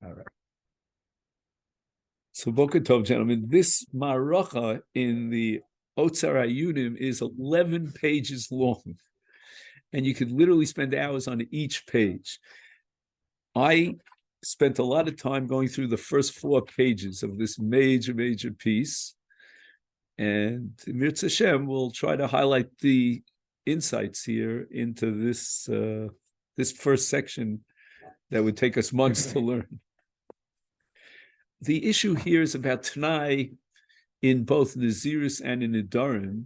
All right. So, Boker Tov, gentlemen, this maracha in the Otzar Ayunim is 11 pages long, and you could literally spend hours on each page. I spent a lot of time going through the first 4 pages of this major piece, and Mirza Hashem will try to highlight the insights here into this this first section that would take us months to learn. The issue here is about Tenai in both Nazirus and in Nedarim,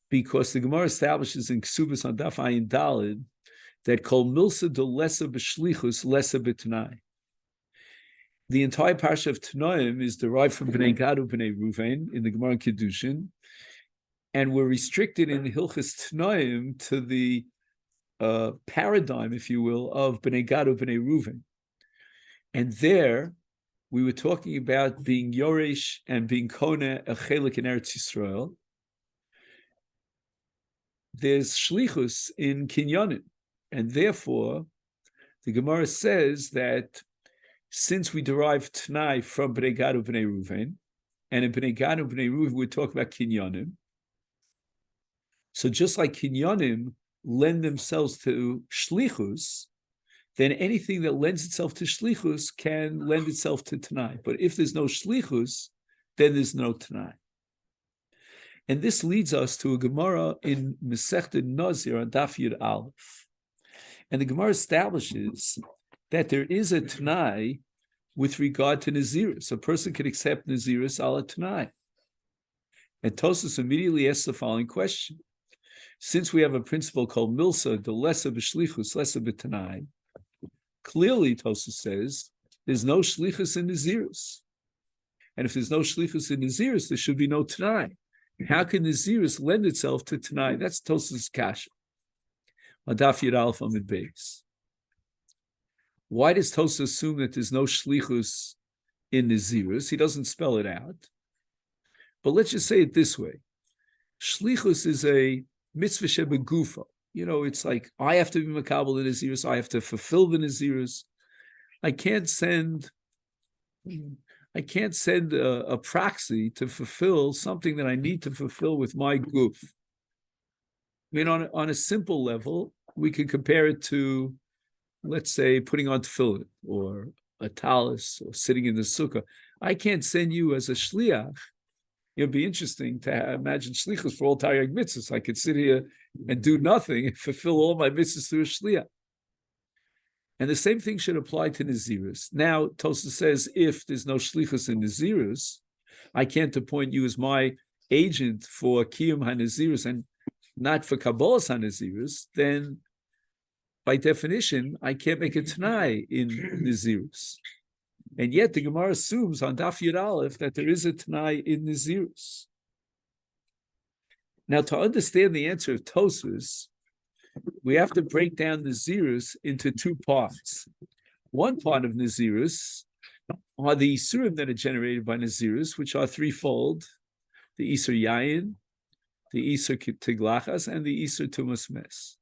because the Gemara establishes in Ksubas on Daf Ayin Dalid that Kol Milsa de Lesa B'Shlichus Lesa B'Tenai. The entire parsha of Tanaim is derived from Bnei Gad Bnei Ruvain in the Gemara Kiddushin, and we're restricted in Hilchas Tanaim to the paradigm, if you will, of Bnei Gad Bnei Ruvain. And there, we were talking about being Yoresh and being Kona, a Chelik in Eretz Yisrael. There's Shlichus in Kinyanim, and therefore, the Gemara says that since we derive Tenai from Bnei Gad Bnei Ruvain, and in Bnei Gad Bnei Ruvain we talk about Kinyanim, so just like Kinyanim lend themselves to Shlichus, then anything that lends itself to Shlichus can lend itself to Tenai. But if there's no Shlichus, then there's no Tenai. And this leads us to a Gemara in Masechet Nazir on Daf Yud Aleph. And the Gemara establishes that there is a Tenai with regard to Nazirus. A person can accept Nazirus ala Tenai. And Tosas immediately asks the following question. Since we have a principle called Milsa, the Lesa B'Shlichus, Lesa B'Tenai, clearly, Tosas says, there's no Shlichus in Nazirus. And if there's no Shlichus in Nazirus, there should be no Tenai. How can Nazirus lend itself to Tenai? That's Tosas' kasha. Adaf Yud Aleph Amid Beis. Why does Tosas assume that there's no Shlichus in Nazirus? He doesn't spell it out. But let's just say it this way. Shlichus is a mitzvah shebegufa. You know, it's like, I have to be makabel the Nazirus, I have to fulfill the Nazirus. I can't send a proxy to fulfill something that I need to fulfill with my goof. I mean, on a simple level, we could compare it to, let's say, putting on tefillin, or a talis, or sitting in the sukkah. I can't send you as a shliach. It'd be interesting to imagine shlichus for all Taryag mitzvahs. I could sit here and do nothing and fulfill all my mitzvahs through a shliach. And the same thing should apply to Nazirus. Now, Tosas says, if there's no shlichus in Nazirus, I can't appoint you as my agent for Kiyum HaNazirus and not for Kabbalas HaNazirus, then by definition, I can't make a Tenai in Nazirus. And yet the Gemara assumes on Daf Yud Aleph that there is a Tenai in Nazirus. Now, to understand the answer of Tosfos, we have to break down Nazirus into 2 parts. One part of Nazirus are the Isurim that are generated by Nazirus, which are threefold: the Isur Yayin, the Isur Tiglachas, and the Isur Tumas Mes.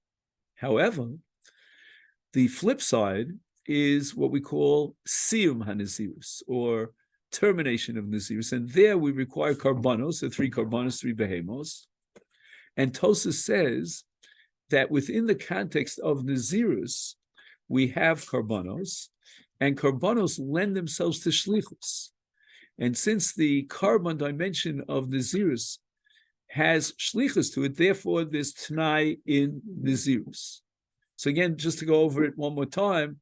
However, the flip side is what we call Siyum HaNazirus, or termination of Nazirus. And there we require karbanos, so 3 karbanos, 3 behemos. And Tosas says that within the context of Nazirus, we have karbanos, and karbanos lend themselves to shlichus. And since the carbon dimension of Nazirus has shlichus to it, therefore there's Tenai in Nazirus. So again, just to go over it one more time,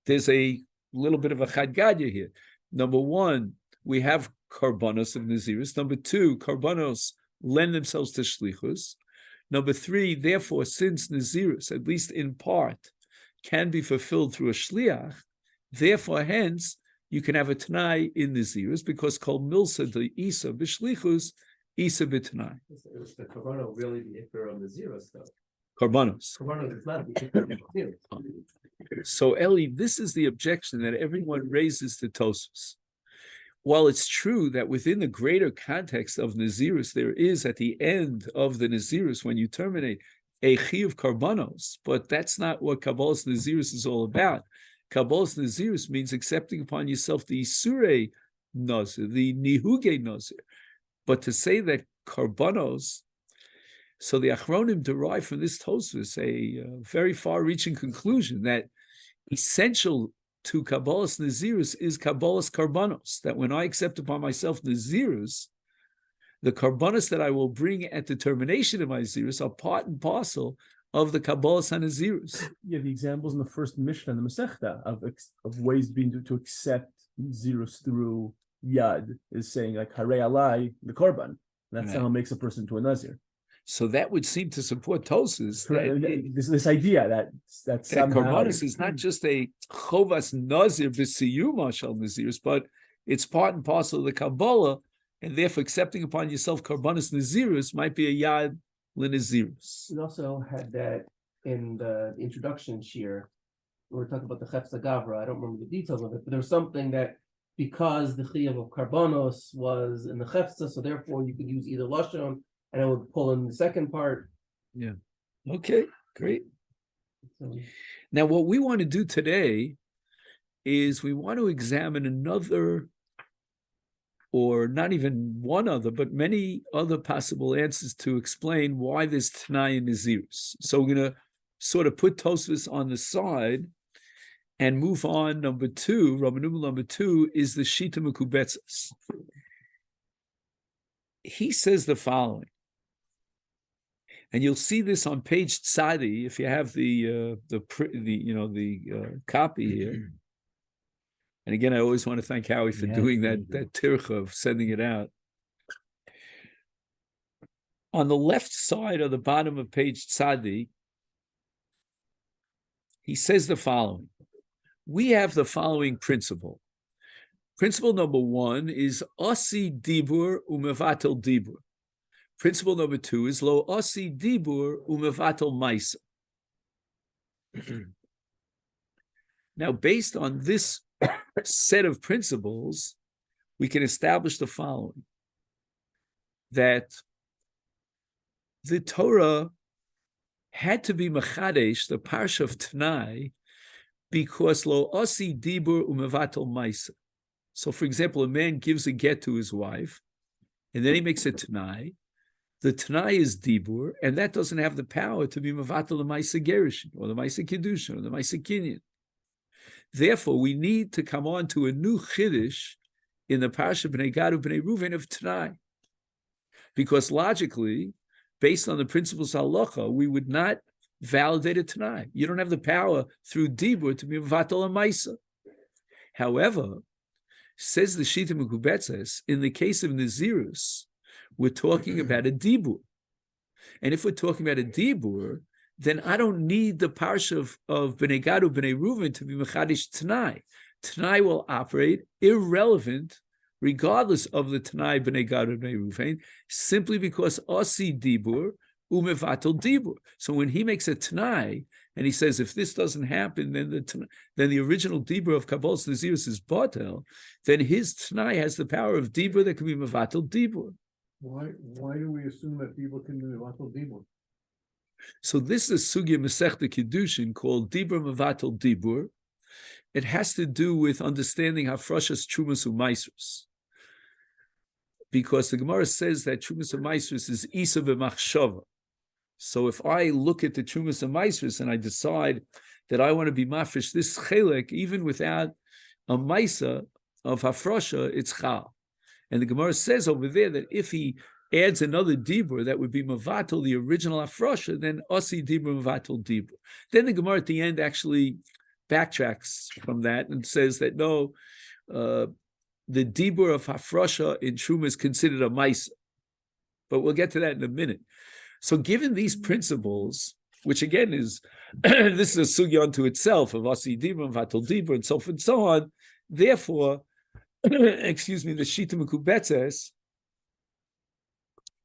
there's a little bit of a chadgadya here. Number 1, we have karbanos of Nazirus. Number 2, karbanos lend themselves to shlichus. Number 3, therefore, since Nazirus, at least in part, can be fulfilled through a shliach, therefore, hence, you can have a Tenai in Nazirus, because kol milsa de isa b'shlichus, isa b'Tenai. Is the Karbono really the Iker of Nazirus, though? Karbanos. Karbono is not the Iker of Nazirus. So, Eli, this is the objection that everyone raises to Tosfos. While it's true that within the greater context of Nazirus, there is at the end of the Nazirus, when you terminate, a chiyuv karbanos, but that's not what Kabbalah's Nazirus is all about. Kabbalas Nazirus means accepting upon yourself the Isurei Nazir, the Nihuge Nazir. But to say that Karbanos, so the Achronim derive from this Tosfos a very far-reaching conclusion that essential to Kabbalas Nazirus is Kabbalas Karbanos, that when I accept upon myself Nazirus, the Karbanos that I will bring at the termination of my Nazirus are part and parcel of the Kabbalas HaNazirus. Yeah, the examples in the first Mishnah, the Masechet, of ways being to accept Nazirus through Yad is saying like Harei Alai, the Korban. That's how it makes a person to a Nazir. So that would seem to support Tosfos. This idea that somehow Karbanos is not just a Chovas Nazir b'siyum mashal Nazirus, but it's part and parcel of the Kabbalah, and therefore accepting upon yourself Karbanos Nazirus might be a Yad l'Nazirus. We also had that in the introduction shir. We were talking about the Chefza Gavra. I don't remember the details of it, but there was something that because the Chiyuv of Karbanos was in the Chefza, so therefore you could use either Lashon, and I would pull in the second part. Yeah. Okay, great. So, Now, what we want to do today is we want to examine another, or not even one other, but many other possible answers to explain why there's Tenai and Nazirus. So we're going to sort of put Tosfos on the side and move on. Number two, Roman numeral number 2, is the Shita Mekubetzes. He says the following, and you'll see this on page Tzadi if you have the copy here. And again, I always want to thank Howie for doing that tircha of sending it out. On the left side of the bottom of page Tzadi, he says the following. We have the following principle. Principle number 1 is Asi Dibur Umevatel Dibur. Principle number 2 is Lo Asi Dibur Umevatel Maisa. Now, based on this set of principles, we can establish the following: that the Torah had to be Machadesh, the Parsha of Tenai, because Lo Asi Dibur Umevatel Maisa. So, for example, a man gives a get to his wife, and then he makes a Tenai. The Tenai is Dibur, and that doesn't have the power to be Mevatel the Maisa Gerushin, or the Maisa Kiddushin, or the Maisa Kinyan. Therefore, we need to come on to a new Chiddush in the Parsha B'nai Gad B'nai Ruven of Tenai. Because logically, based on the principles of halacha, we would not validate a Tenai. You don't have the power through Dibur to be Mevatel a Maisa. However, says the Shita Mekubetzes, in the case of Nazirus, we're talking about a Dibur. And if we're talking about a Dibur, then I don't need the parsha of B'nai Gad B'nai Ruven to be Mechadish Tenai. Tenai will operate irrelevant, regardless of the Tenai B'nai Gad B'nai Ruven, simply because Asi Dibur Umevatel Dibur. So when he makes a Tenai, and he says, if this doesn't happen, then the original Dibur of Kabbalas Nazirus is Batel, then his Tenai has the power of Dibur that can be Mevatel Dibur. Why do we assume that people can be Mevatel Dibur? So this is a sugya Masechet Kiddushin called Dibur Mevatel Dibur. It has to do with understanding Hafrashas Trumas U'Maisrus. Because the Gemara says that Trumas U'Maisrus is Isa B'Machshava. So if I look at the Trumas U'Maisrus and I decide that I want to be mafresh this chelek, even without a Maisa of Hafrasha, it's Chal. And the Gemara says over there that if he adds another Dibur that would be Mavatal, the original Hafrasha, then Asi Dibur Mavatal Dibur. Then the Gemara at the end actually backtracks from that and says that no, the Dibur of Hafrasha in Truma is considered a Maisa. But we'll get to that in a minute. So given these principles, which again is, this is a sugya unto itself of Asi Dibur, Mavatal Dibur, and so forth and so on, therefore, excuse me, the Shita Mekubetzes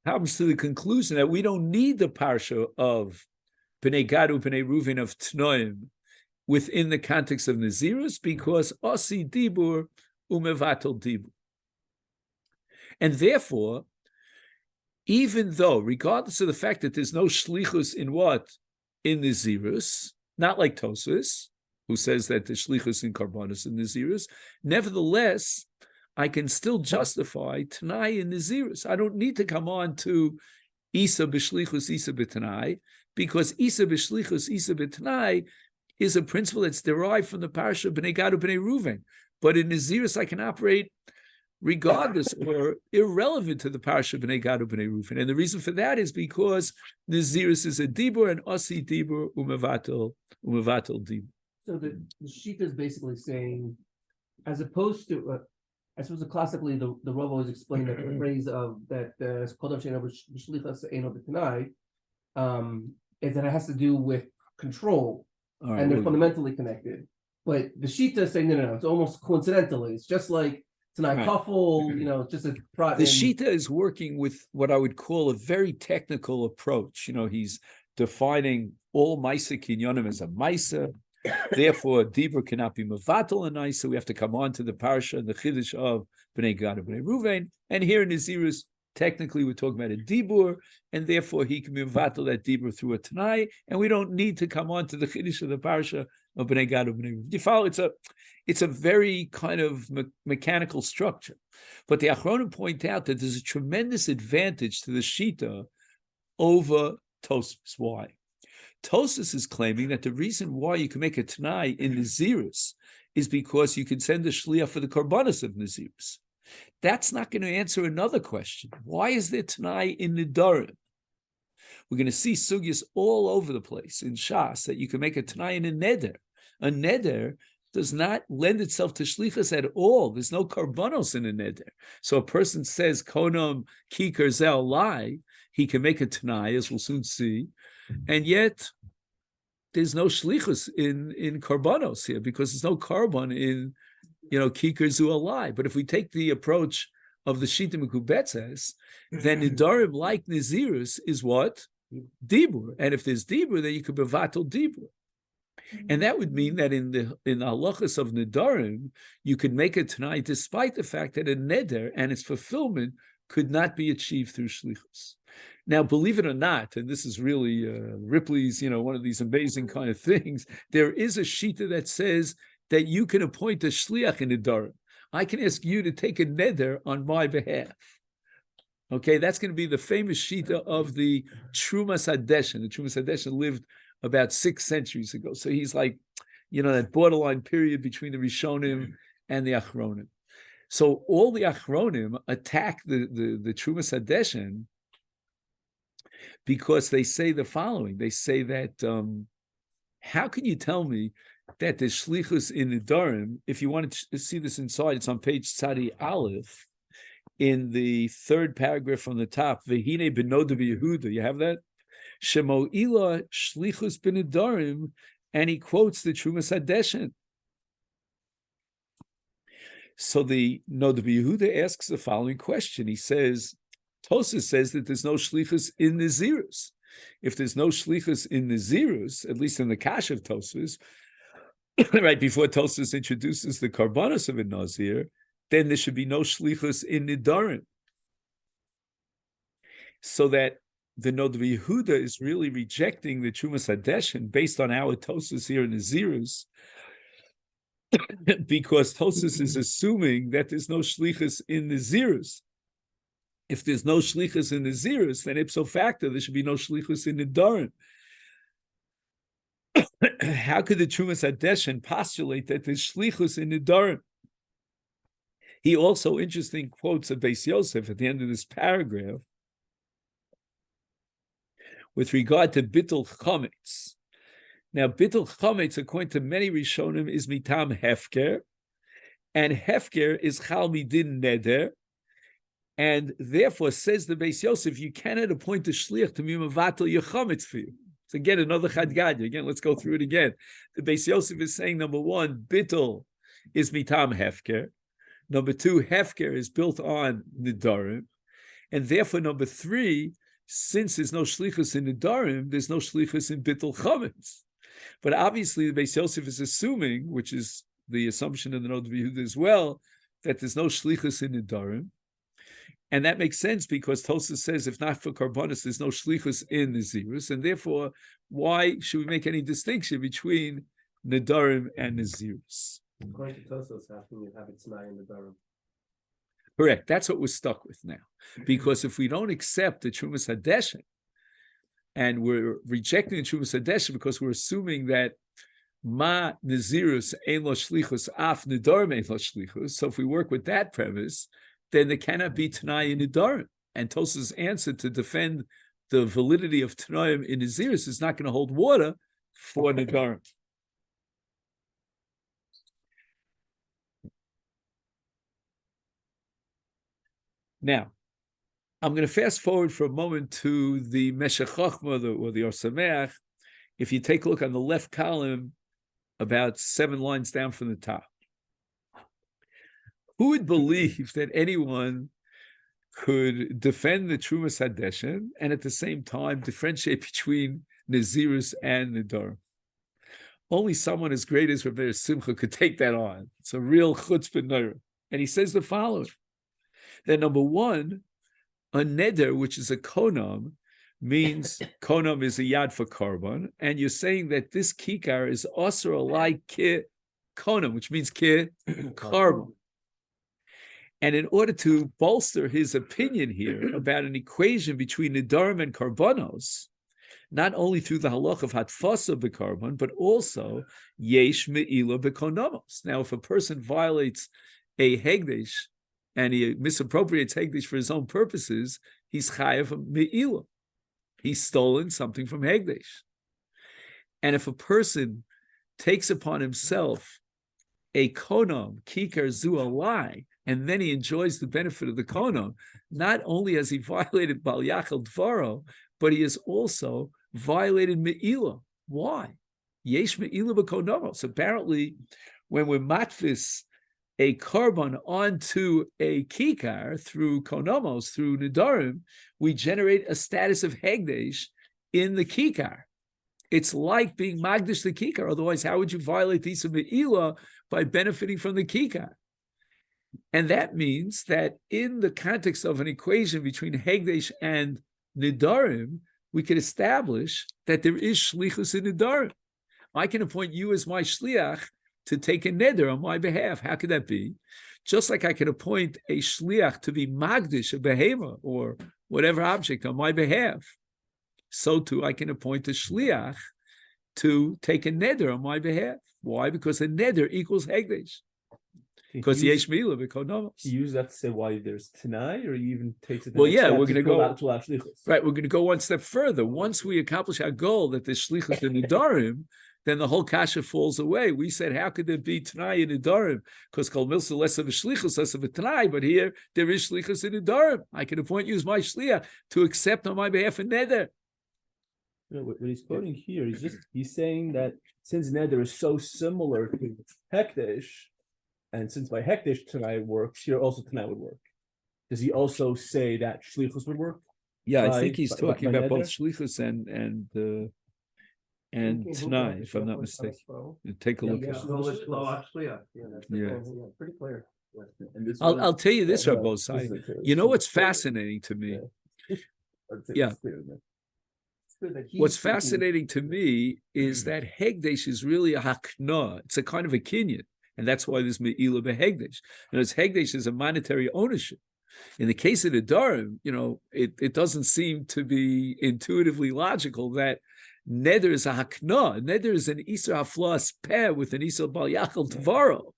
comes to the conclusion that we don't need the parsha of B'nai Gad B'nai Ruven of Tnoim within the context of Nazirus, because Asi Dibur Umevatel Dibur. And therefore, even though, regardless of the fact that there's no shlichus in what? In Nazirus, not like Tosfos, who says that the shlichus in karbanos and Nazirus. Nevertheless, I can still justify Tenai and Nazirus. I don't need to come on to Isa b'shlichus, Isa b'Tenai, because Isa b'shlichus, Isa b'Tenai is a principle that's derived from the parasha B'nai Gad B'nai Ruven. But in Nazirus, I can operate regardless or irrelevant to the parasha B'nai Gad B'nai Ruven. And the reason for that is because Nazirus is a dibur, and Asi dibur, umevatel dibur. So the Shita is basically saying, as opposed to, I suppose classically the Rav always explained that the phrase of that Kodam She'eino b'shlichus eino b'Tenai, is that it has to do with control, Right, and they're fundamentally connected. But the Shita is saying no, it's almost coincidentally. It's just like Tenai Kafel, just a the Shita is working with what I would call a very technical approach. He's defining all Maisa Kinyonim as a Maisa. Therefore, Dibur cannot be Mavatal and Naisa. So we have to come on to the parasha and the Chiddush of B'nai Gad and B'nai Ruven. And here in Nazirus, technically we're talking about a Dibur, and therefore he can be Mavatal that Dibur through a Tenai, and we don't need to come on to the Chiddush of the parasha of B'nai Gad and B'nai Ruven. Do you follow? It's a very kind of mechanical structure. But the Achronim point out that there's a tremendous advantage to the Shita over Tosfos. Why? Tosfos is claiming that the reason why you can make a Tenai in Nazirus is because you can send a Shliach for the Karbanos of Nazirus. That's not going to answer another question. Why is there Tenai in Nedarim? We're going to see sugyas all over the place in Shas that you can make a Tenai in a Neder. A Neder does not lend itself to Shlichus at all. There's no Karbanos in a Neder. So a person says, Konam Kikar Zel Lai, he can make a Tenai, as we'll soon see, and yet there's no Shlichus in Karbanos here because there's no Karban in Kikar Zu Alai. But if we take the approach of the Shita Mekubetzes, then Nedarim like Nazirus is what? Dibur. And if there's Dibur, then you could bevatel Dibur. And that would mean that in the halachas of Nedarim, you could make a Tenai despite the fact that a Neder and its fulfillment could not be achieved through Shlichus. Now, believe it or not, and this is really Ripley's, one of these amazing kind of things, there is a Shita that says that you can appoint a Shliach in Nedarim. I can ask you to take a Neder on my behalf. Okay, that's going to be the famous Shita of the Trumas Hadeshen. The Trumas Hadeshen lived about 6 centuries ago. So he's like, that borderline period between the Rishonim and the Achronim. So all the Achronim attack the Trumas Hadeshen because they say the following. They say that, how can you tell me that there's Shlichus in Nedarim? If you want to see this inside, it's on page Tzadi Aleph, in the third paragraph from the top, Vehine b'noda b'Yehuda. You have that? Shemo ila shlichus b'nedarim, and he quotes the Trumas Hadeshen. So the Noda b'Yehuda asks the following question. He says, Tosfos says that there's no shlichus in Nazirus. If there's no shlichus in Nazirus, at least in the Kash of Tosfos, right before Tosfos introduces the Karbanos of a Nazir, then there should be no shlichus in Nedarim. So that the Noda b'Yehuda is really rejecting the Trumas Hadeshen based on our Tosfos here in Nazirus, because Tosfos is assuming that there's no shlichus in Nazirus. If there's no shlichus in Nazirus, then ipso facto there should be no shlichus in Nedarim. How could the Trumas Hadeshen postulate that there's shlichus in Nedarim? He also, interesting, quotes of Beis Yosef at the end of this paragraph with regard to Bittul Chometz. Now, Bittul Chometz, according to many Rishonim, is mitam hefker, and hefker is chal midin neder, and therefore, says the Beis Yosef, you cannot appoint a shliach to be mevatel your chometz for you. So again, another chadgadia. Again, let's go through it again. The Beis Yosef is saying, number one, Bittul is mitam hefker. Number two, hefker is built on Nedarim. And therefore, number three, since there's no shlichus in Nedarim, there's no shlichus in Bittul Chometz. But obviously, the Beis Yosef is assuming, which is the assumption of the Noda b'Yehuda as well, that there's no shlichus in Nedarim. And that makes sense because Tosfos says, if not for Karbanos, there's no shlichus in Nazirus. And therefore, why should we make any distinction between Nedarim and Nazirus. According to Tosos, how can you have it Tenai in the Nedarim? Correct. That's what we're stuck with now. Because if we don't accept the Trumas Hadeshin, and we're rejecting the Trumas Hadeshin because we're assuming that Ma Nazirus ein lo shlichus af Nedarim ein lo shlichus. So if we work with that premise, then there cannot be Tenai in Nedarim. And Tosa's answer to defend the validity of Tanaim in Nazirus is not going to hold water for Nedarim. Now, I'm going to fast forward for a moment to the Meshech Chochmah or the Or Sameach. If you take a look on the left column, about 7 lines down from the top. Who would believe that anyone could defend the Trumas Hadeshin and at the same time differentiate between Nazirus and Nedarim? Only someone as great as Rabbi Simcha could take that on. It's a real chutzpah neder. And he says the following, that number one, a neder, which is a konam, means konam is a yad for korban, and you're saying that this kikar is also alike ki konam, which means ki korban. And in order to bolster his opinion here about an equation between nedarim and karbanos, not only through the halach of hatfasa b'karban, but also yesh me'ila b'konamos. Now, if a person violates a hegdesh and he misappropriates hegdesh for his own purposes, he's chayav me'ila. He's stolen something from hegdesh. And if a person takes upon himself a konam, kikar zu alai, and then he enjoys the benefit of the konam, not only has he violated bal yachal dvaro, but he has also violated me'ila. Why? Yesh me'ila b'konamos. Apparently, when we're matfis a korban onto a kikar through konamos, through nedarim, we generate a status of hegdesh in the kikar. It's like being magdish the kikar. Otherwise, how would you violate the isa me'ila by benefiting from the kikar? And that means that in the context of an equation between hegdesh and nedarim, we can establish that there is shlichus in nedarim. I can appoint you as my shliach to take a neder on my behalf. How could that be? Just like I can appoint a shliach to be magdish, a behema, or whatever object on my behalf, so too I can appoint a shliach to take a neder on my behalf. Why? Because a neder equals hegdesh. Because yesh milah b'konamos. You use that to say why there's Tenai, or you even takes it. Well, yeah, we're going to go right. We're going to go one step further. Once we accomplish our goal that there's shlichus in nedarim, then the whole kasha falls away. We said, how could there be Tenai in nedarim? Because kol milsa less of a shlichus, less of a Tenai. But here there is shlichus in nedarim. I can appoint you as my shliach to accept on my behalf a neder. You know, what he's quoting here, he's saying that since neder is so similar to hekdesh, and since by hekdesh Tenai works, here also Tenai would work. Does he also say that shlichus would work? Yeah, I think he's talking about both shlichus and Tenai, if I'm not mistaken. Take a look at it. Yeah. Pretty clear. I'll tell you this, Rabbosai. You know what's fascinating to me? Yeah. What's fascinating to me is that hegdesh is really a hakna. It's a kind of a kinyan. And that's why there's me'ila behegdesh. And as hegdesh is a monetary ownership. In the case of the Nedarim, it doesn't seem to be intuitively logical that neder is a hakna. Neder is an isur haflas peh with an isur bal yachal tvaro.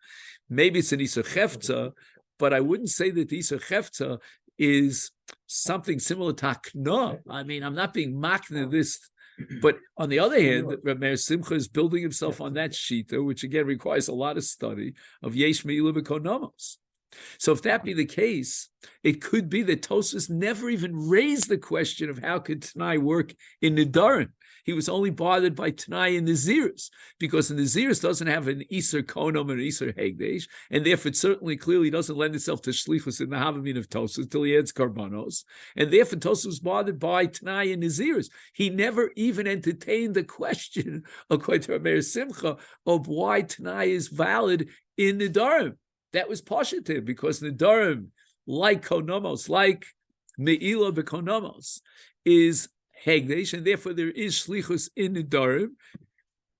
Maybe it's an isur chefta, but I wouldn't say that the isur chefta is something similar to hakna. I mean, I'm not being makna this. But on the other hand, Rabbi Simcha is building himself on that shita, which again requires a lot of study of yesh me'ila b'konamos. So if that be the case, it could be that Tosfos never even raised the question of how could Tenai work in Nedarim. He was only bothered by Tenai and Nazirus, because the Nazirus doesn't have an Iser Konam and an Iser Hegdesh, and therefore it certainly clearly doesn't lend itself to Shlichus in the Havamin of Tosfos until he adds Karbanos, and therefore Tosfos was bothered by Tenai and Nazirus. He never even entertained the question, according to Rabbi Simcha, of why Tenai is valid in Nedarim. That was positive, because Nedarim, like Konamos, like Me'ila b'Konamos, is Hegdesh, and therefore there is Shlichus in Nedarim.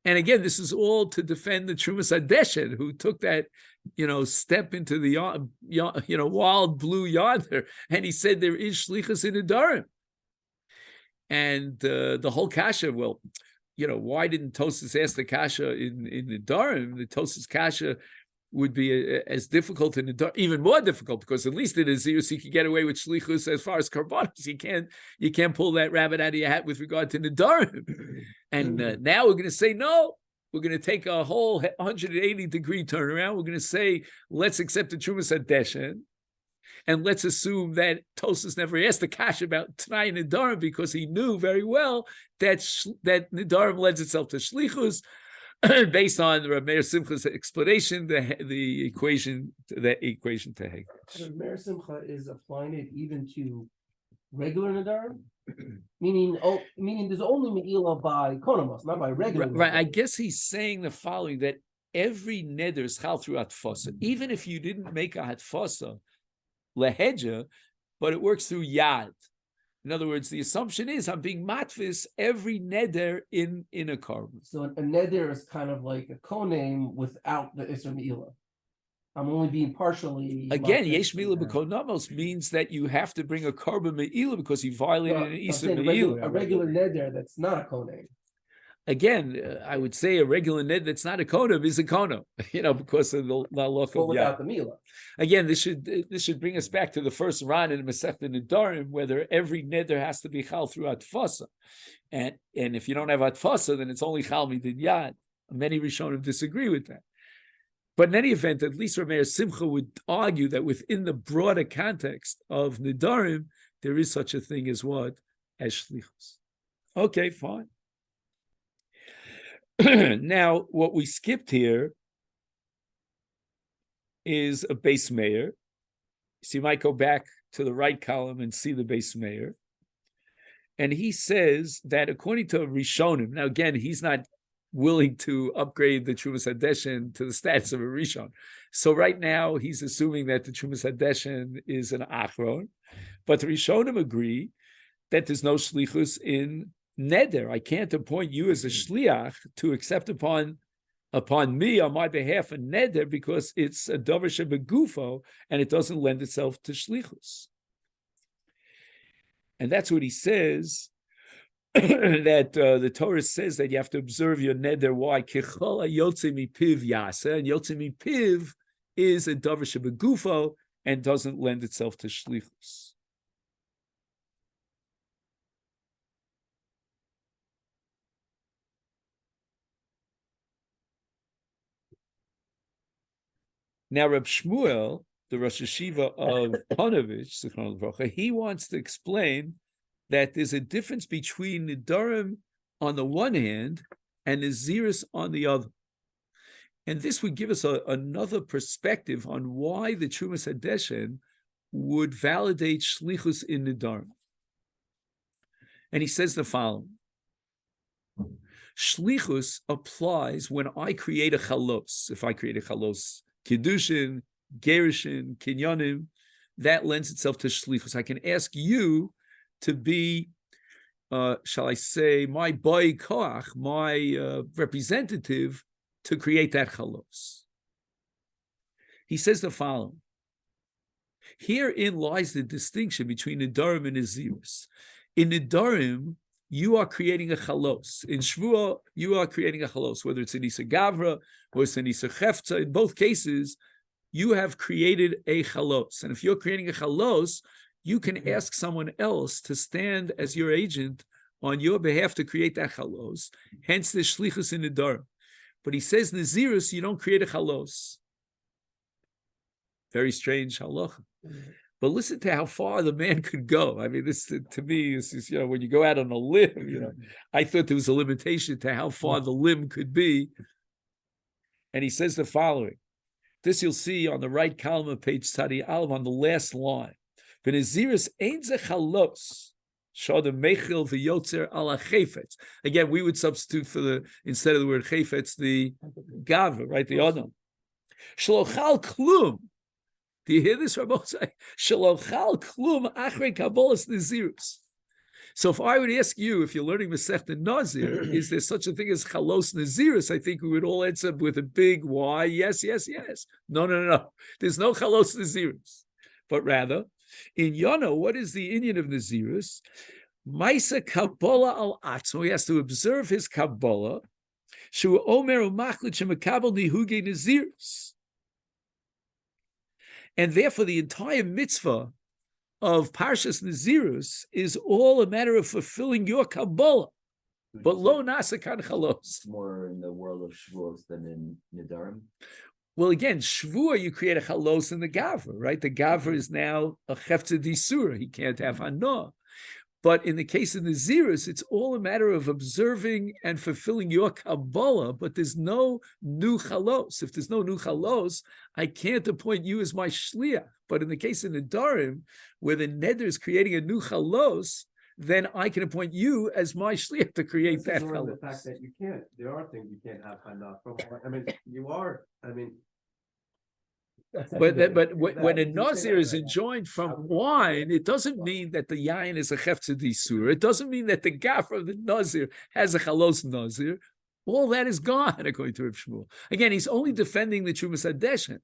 And again, this is all to defend the Trumas Hadeshet, who took that, step into the wild blue yonder, and he said there is shlichus in Nedarim. And the whole kasha, well, why didn't Tosas ask the kasha in Nedarim? The Tosas kasha would be as difficult in Nedarim, even more difficult, because at least in Nazirus he could get away with shlichus as far as karbanos. You can't pull that rabbit out of your hat with regard to Nedarim. And now we're going to say no. We're going to take a whole 180-degree turnaround. We're going to say, let's accept the Trumas Hadeshet, and let's assume that Tosas never asked the kasha about Tenai and Nedarim, because he knew very well that Nedarim lends itself to shlichus, based on the Meir Simcha's explanation, the equation to Hegel. Meir Simcha is applying it even to regular Nedarim, meaning there's only Me'ila by Konamos, not by regular. Right. I guess he's saying the following, that every neder is chal through hatfasa, even if you didn't make a hatfasa lehedja, but it works through yad. In other words, the assumption is I'm being matfis every neder in a carbon. So a neder is kind of like a koname without the Isser Me'ila. I'm only being partially. Again, yesh mila b'konamos means that you have to bring a carbon me'ila because you violated an Isser Me'ila. A regular neder that's not a koname. Again, I would say a regular ned that's not a konam is a konam, because of the halacha. But without the Mila. Again, this should bring us back to the first Ran in Masechet Nedarim, whether every neder has to be chal through atfasa, and if you don't have atfasa, then it's only chal midin yad. Many Rishonim disagree with that. But in any event, at least Rameir Simcha would argue that within the broader context of Nedarim, there is such a thing as what? As shlichus. Okay, fine. Now, what we skipped here is a base mayor. So you might go back to the right column and see the base mayor. And he says that according to Rishonim, now again, he's not willing to upgrade the Trumas Hadeshet to the status of a Rishon. So right now, he's assuming that the Trumas Hadeshet is an Achron. But the Rishonim agree that there's no shlichus in neder. I can't appoint you as a shliach to accept upon me on my behalf a neder because it's a davar shebegufo and it doesn't lend itself to shlichus. And that's what he says. That the Torah says that you have to observe your neder. Why? Kechol yotze mipiv yasa, and yotze mipiv is a davar shebegufo and doesn't lend itself to shlichus. Now, Reb Shmuel, the Rosh Hashiva of Panovich, he wants to explain that there's a difference between Nedarim on the one hand and Nazirus on the other. And this would give us another perspective on why the Trumas Hadeshet would validate Shlichus in Nedarim. And he says the following. Shlichus applies when I create a chalos. If I create a chalos, Kiddushin, Gerushin, Kinyanim, that lends itself to shlichus. I can ask you to be, shall I say, my boy koach, my representative, to create that chalos. He says the following. Herein lies the distinction between Nedarim and Nazirus. In Nedarim, you are creating a chalos. In Shvuah, you are creating a chalos, whether it's an Isa Gavra or it's an Isa Chefza. In both cases, you have created a chalos. And if you're creating a chalos, you can ask someone else to stand as your agent on your behalf to create that chalos. Hence the shlichus in Nedarim. But he says, Nazirus, you don't create a chalos. Very strange halacha. But listen to how far the man could go. I mean, this to me is when you go out on a limb, I thought there was a limitation to how far the limb could be. And he says the following. This you'll see on the right column of page Tzadi Aleph on the last line. BiNizirus ein ze chalos shadam mechil v'yotzer ala chayfetz. Again, we would substitute instead of the word chayfetz, the gava, right? The adam. Shlochal klum. Do you hear this, Rabbi? Shalochal klum achrei kabolas Nazirus. So if I would ask you, if you're learning Masechet Nazir, is there such a thing as Chalos Nazirus? I think we would all answer with a big why. Yes, yes, yes. No, no, no, no. There's no Chalos Nazirus. But rather, in Yono, what is the Indian of Nazirus? Maisa Kabbalah al Atzmo. He has to observe his Kabbalah. Shu Omer u'machlit shemakabel nihuge Nazirus. And therefore, the entire mitzvah of Parshas Nazirus is all a matter of fulfilling your Kabbalah. But lo nasakan chalos. More in the world of Shavuos than in Nedarim. Well, again, Shavua, you create a chalos in the Gavra, right? The Gavra is now a chefza disura. He can't have hana. But in the case of Nazirus, it's all a matter of observing and fulfilling your Kabbalah, but there's no new chalos. If there's no new chalos, I can't appoint you as my shliach. But in the case of Nedarim, where the neder is creating a new chalos, then I can appoint you as my shliach to create that chalos. The fact that you can't, there are things you can't have hana from. I mean, you are. I mean. But when a Nazir is enjoined from wine, it doesn't mean that the yain is a chefza disur. It doesn't mean that the gaffer of the Nazir has a chalos Nazir. All that is gone, according to Reb Shmuel. Again, he's only defending the Trumas Hadeshen.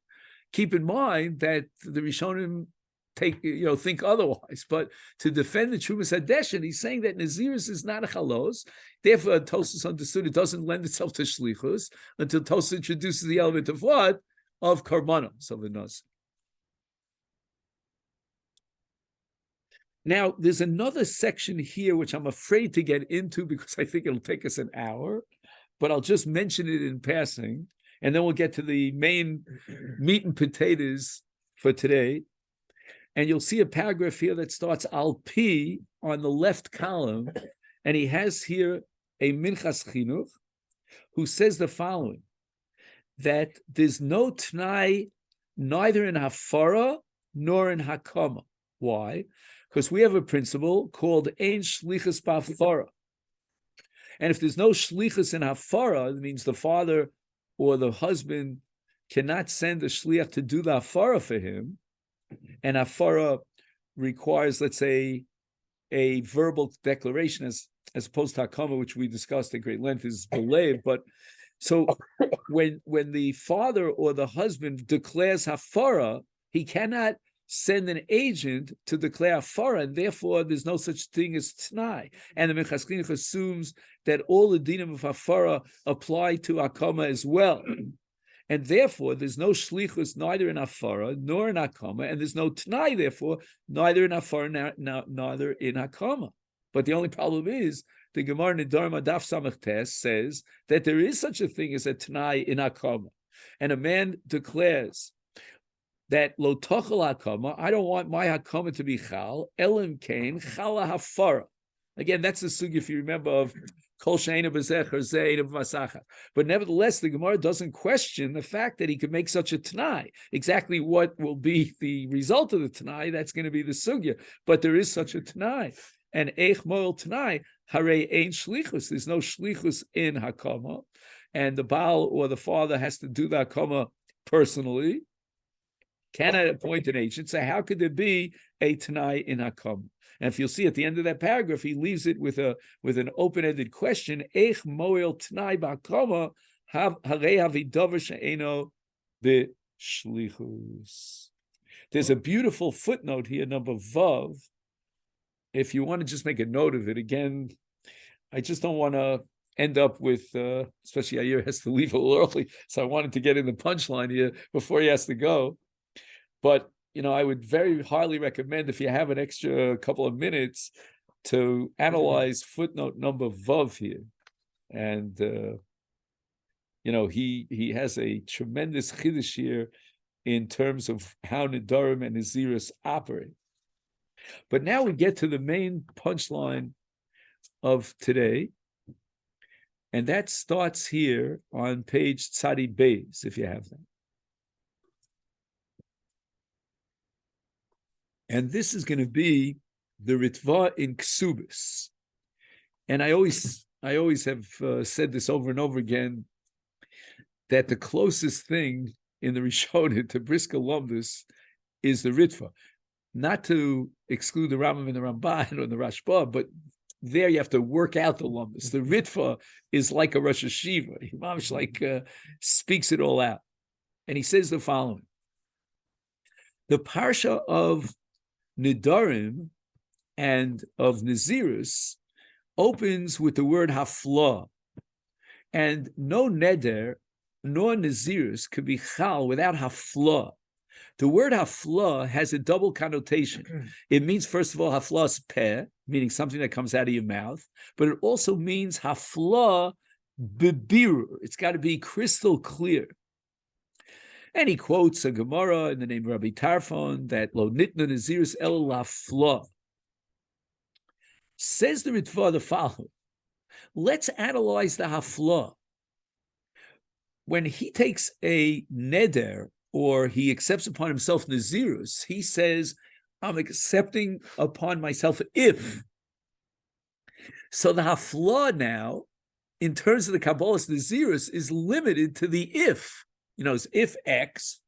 Keep in mind that the Rishonim think otherwise. But to defend the Trumas Hadeshen, he's saying that Nazirus is not a chalos. Therefore, Tosfos understood it doesn't lend itself to shlichus until Tosfos introduces the element of what? Of karbanos of the Nazir. Now, there's another section here which I'm afraid to get into because I think it'll take us an hour, but I'll just mention it in passing, and then we'll get to the main meat and potatoes for today. And you'll see a paragraph here that starts al pi on the left column, and he has here a Minchas Chinuch who says the following: that there's no Tenai neither in Hafara nor in Hakama. Why? Because we have a principle called Ein Shlichus B'Hafara. And if there's no Shlichus in Hafara, it means the father or the husband cannot send a Shliach to do the Hafara for him, and Hafara requires, let's say, a verbal declaration as opposed to Hakama, which we discussed at great length, is believed, but so when the father or the husband declares hafara, he cannot send an agent to declare hafara, and therefore there's no such thing as Tenai. And the Minchas Chinuch assumes that all the dinim of hafara apply to akama as well. And therefore there's no shlichus neither in hafara nor in akama, and there's no Tenai, therefore, neither in hafara neither in akama. But the only problem is the Gemara Nedarim Adaf Samach Tes says that there is such a thing as a Tenai in Hakama. And a man declares that Lo Tochel Hakama, I don't want my Hakama to be Chal, Elim Kain, Chala Hafara. Again, that's the sugi, if you remember, of Kol She'ena B'Zecher Ze'ena B'Masacha. But nevertheless, the Gemara doesn't question the fact that he could make such a Tenai. Exactly what will be the result of the Tenai, that's going to be the sugya. But there is such a Tenai. And Eich Moel Tenai, Hare Ein Shlichus. There's no Shlichus in Hakama. And the Baal or the father has to do the Hakama personally. Cannot appoint an agent. So how could there be a Tenai in Hakama? And if you'll see at the end of that paragraph, he leaves it with an open-ended question. Eich Moel Tenai B'Hakama, Hare Havidavar She'eno B'Shlichus. There's a beautiful footnote here, number Vav. If you want to just make a note of it, again, I just don't want to end up with, especially Yair has to leave a little early, so I wanted to get in the punchline here before he has to go. But, I would very highly recommend, if you have an extra couple of minutes, to analyze footnote number Vav here. And, he has a tremendous chiddush here in terms of how Nedarim and Nazirus operate. But now we get to the main punchline of today, and that starts here on page Tzadi Beis, if you have that. And this is going to be the Ritva in Ksubis. And I always have said this over and over again, that the closest thing in the Rishonim to Briska Lumdus is the Ritva. Not to exclude the Rambam and the Ramban or the Rashba, but there you have to work out the lumbus. The Ritva is like a Rosh Hashiva. He speaks it all out. And he says the following. The parsha of Nedarim and of Nazirus opens with the word hafla. And no neder nor Nazirus could be chal without hafla. The word hafla has a double connotation. It means, first of all, hafla's peh, meaning something that comes out of your mouth, but it also means hafla bebirur. It's got to be crystal clear. And he quotes a Gemara in the name of Rabbi Tarfon that lo nitna nazirus el hafla. Says the Ritva the following. Let's analyze the hafla. When he takes a neder, or he accepts upon himself Nazirus, he says, I'm accepting upon myself if. So the hafla now, in terms of the Kabbalah's Nazirus, is limited to the if. If X,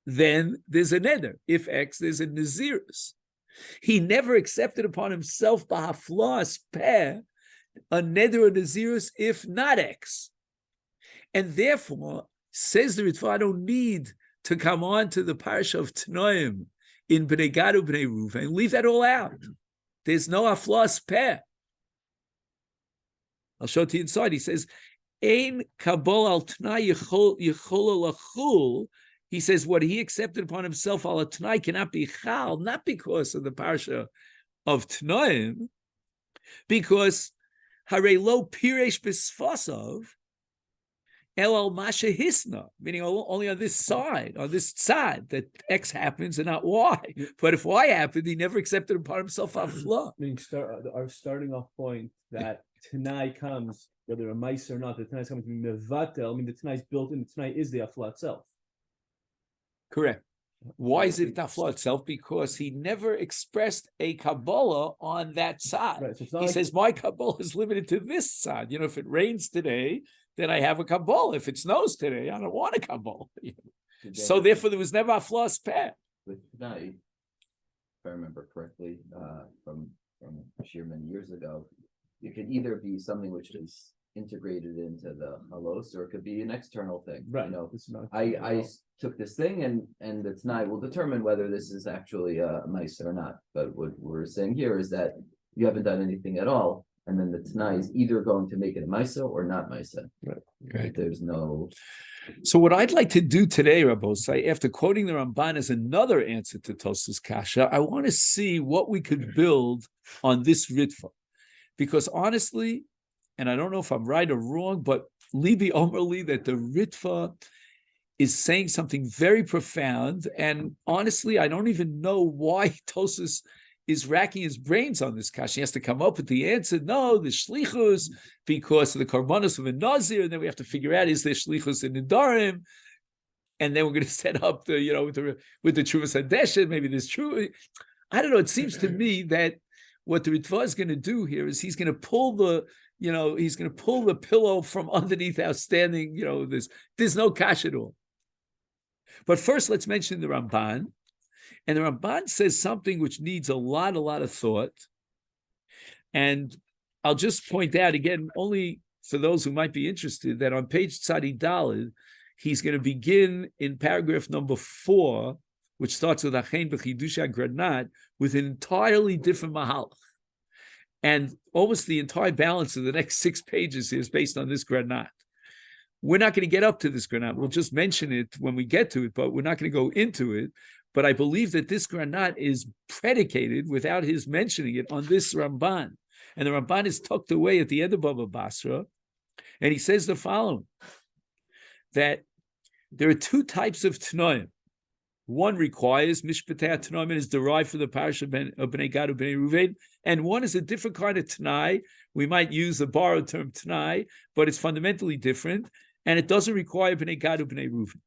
then there's a neder. If X, there's a Nazirus. He never accepted upon himself b'hafla's peh, a neder or Nazirus, if not X. And therefore, says the Ritva, I don't need to come on to the parsha of Tanoim in Bnei Gad Bnei Ruvain, leave that all out. There's no hafla's peh. I'll show it to you inside. He says, Ein kabol al Tenai yichola lachul. He says what he accepted upon himself al Tenai cannot be chal, not because of the parsha of Tanoim, because harei lo piresh b'sfasav, El Masha Hisna, meaning only on this side, that X happens and not Y. But if Y happened, he never accepted upon himself hafla. Meaning our starting off point that Tenai comes, whether a mice or not, the Tenai is coming to be mevatel. I mean, the Tenai is built in. The Tenai is the hafla itself. Correct. Why is it hafla itself? Because he never expressed a Kabbalah on that side. Right, so he says, my Kabbalah is limited to this side. If it rains today, then I have a Kabbalah. If it snows today, I don't want a Kabbalah. So therefore, there was never a floss peh. With Tenai, if I remember correctly, from Shir many years ago, it could either be something which is integrated into the halos, or it could be an external thing. Right. I took this thing, and the Tenai will determine whether this is actually a mice or not. But what we're saying here is that you haven't done anything at all. And then the Tenai is either going to make it a Maisa or not Maisa. Right. There's no. So what I'd like to do today, Rabbosai, after quoting the Ramban as another answer to Tosfos Kasha, I want to see what we could build on this Ritva. Because honestly, and I don't know if I'm right or wrong, but Libi Omerli, that the Ritva is saying something very profound. And honestly, I don't even know why Tosfos is racking his brains on this kasha. He has to come up with the answer. No, the shlichus, because of the karbonos of a Nazir, and then we have to figure out, is there shlichus in Nedarim? And then we're going to set up the, with the Truvas Hadeshet, maybe there's true. I don't know. It seems to me that what the Ritva is going to do here is he's going to pull the pillow from underneath our standing, there's no kasha at all. But first, let's mention the Ramban. And the Ramban says something which needs a lot of thought. And I'll just point out again, only for those who might be interested, that on page Tzadi Daled, he's going to begin in paragraph number 4, which starts with Achen B'chidusha Granat, with an entirely different mahalach. And almost the entire balance of the next 6 pages is based on this Granat. We're not going to get up to this Granat. We'll just mention it when we get to it, but we're not going to go into it. But I believe that this Granat is predicated, without his mentioning it, on this Ramban. And the Ramban is tucked away at the end of Baba Basra. And he says the following, that there are 2 types of Tanoim. One requires, Mishpatei Tanoim is derived from the parish of Bnei Gad Bnei Ruvain, and one is a different kind of Tenai. We might use the borrowed term Tenai, but it's fundamentally different, and it doesn't require Bnei Gad Bnei Ruvain.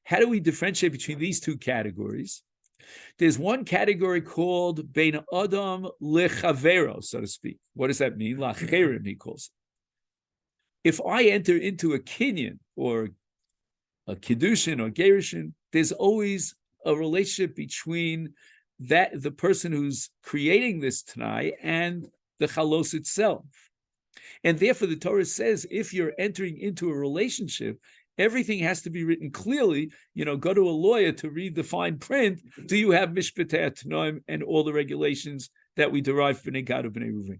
How do we differentiate between these 2 categories? There's one category called Bein Adam Lechavero, so to speak. What does that mean? Lacherim, he calls it. If I enter into a kinyan or a kiddushin or gerushin, there's always a relationship between the person who's creating this Tenai and the chalos itself. And therefore, the Torah says, if you're entering into a relationship, everything has to be written clearly. Go to a lawyer to read the fine print. Do you have mishpatei tanoim and all the regulations that we derive from Bnei Gad Bnei Reuven?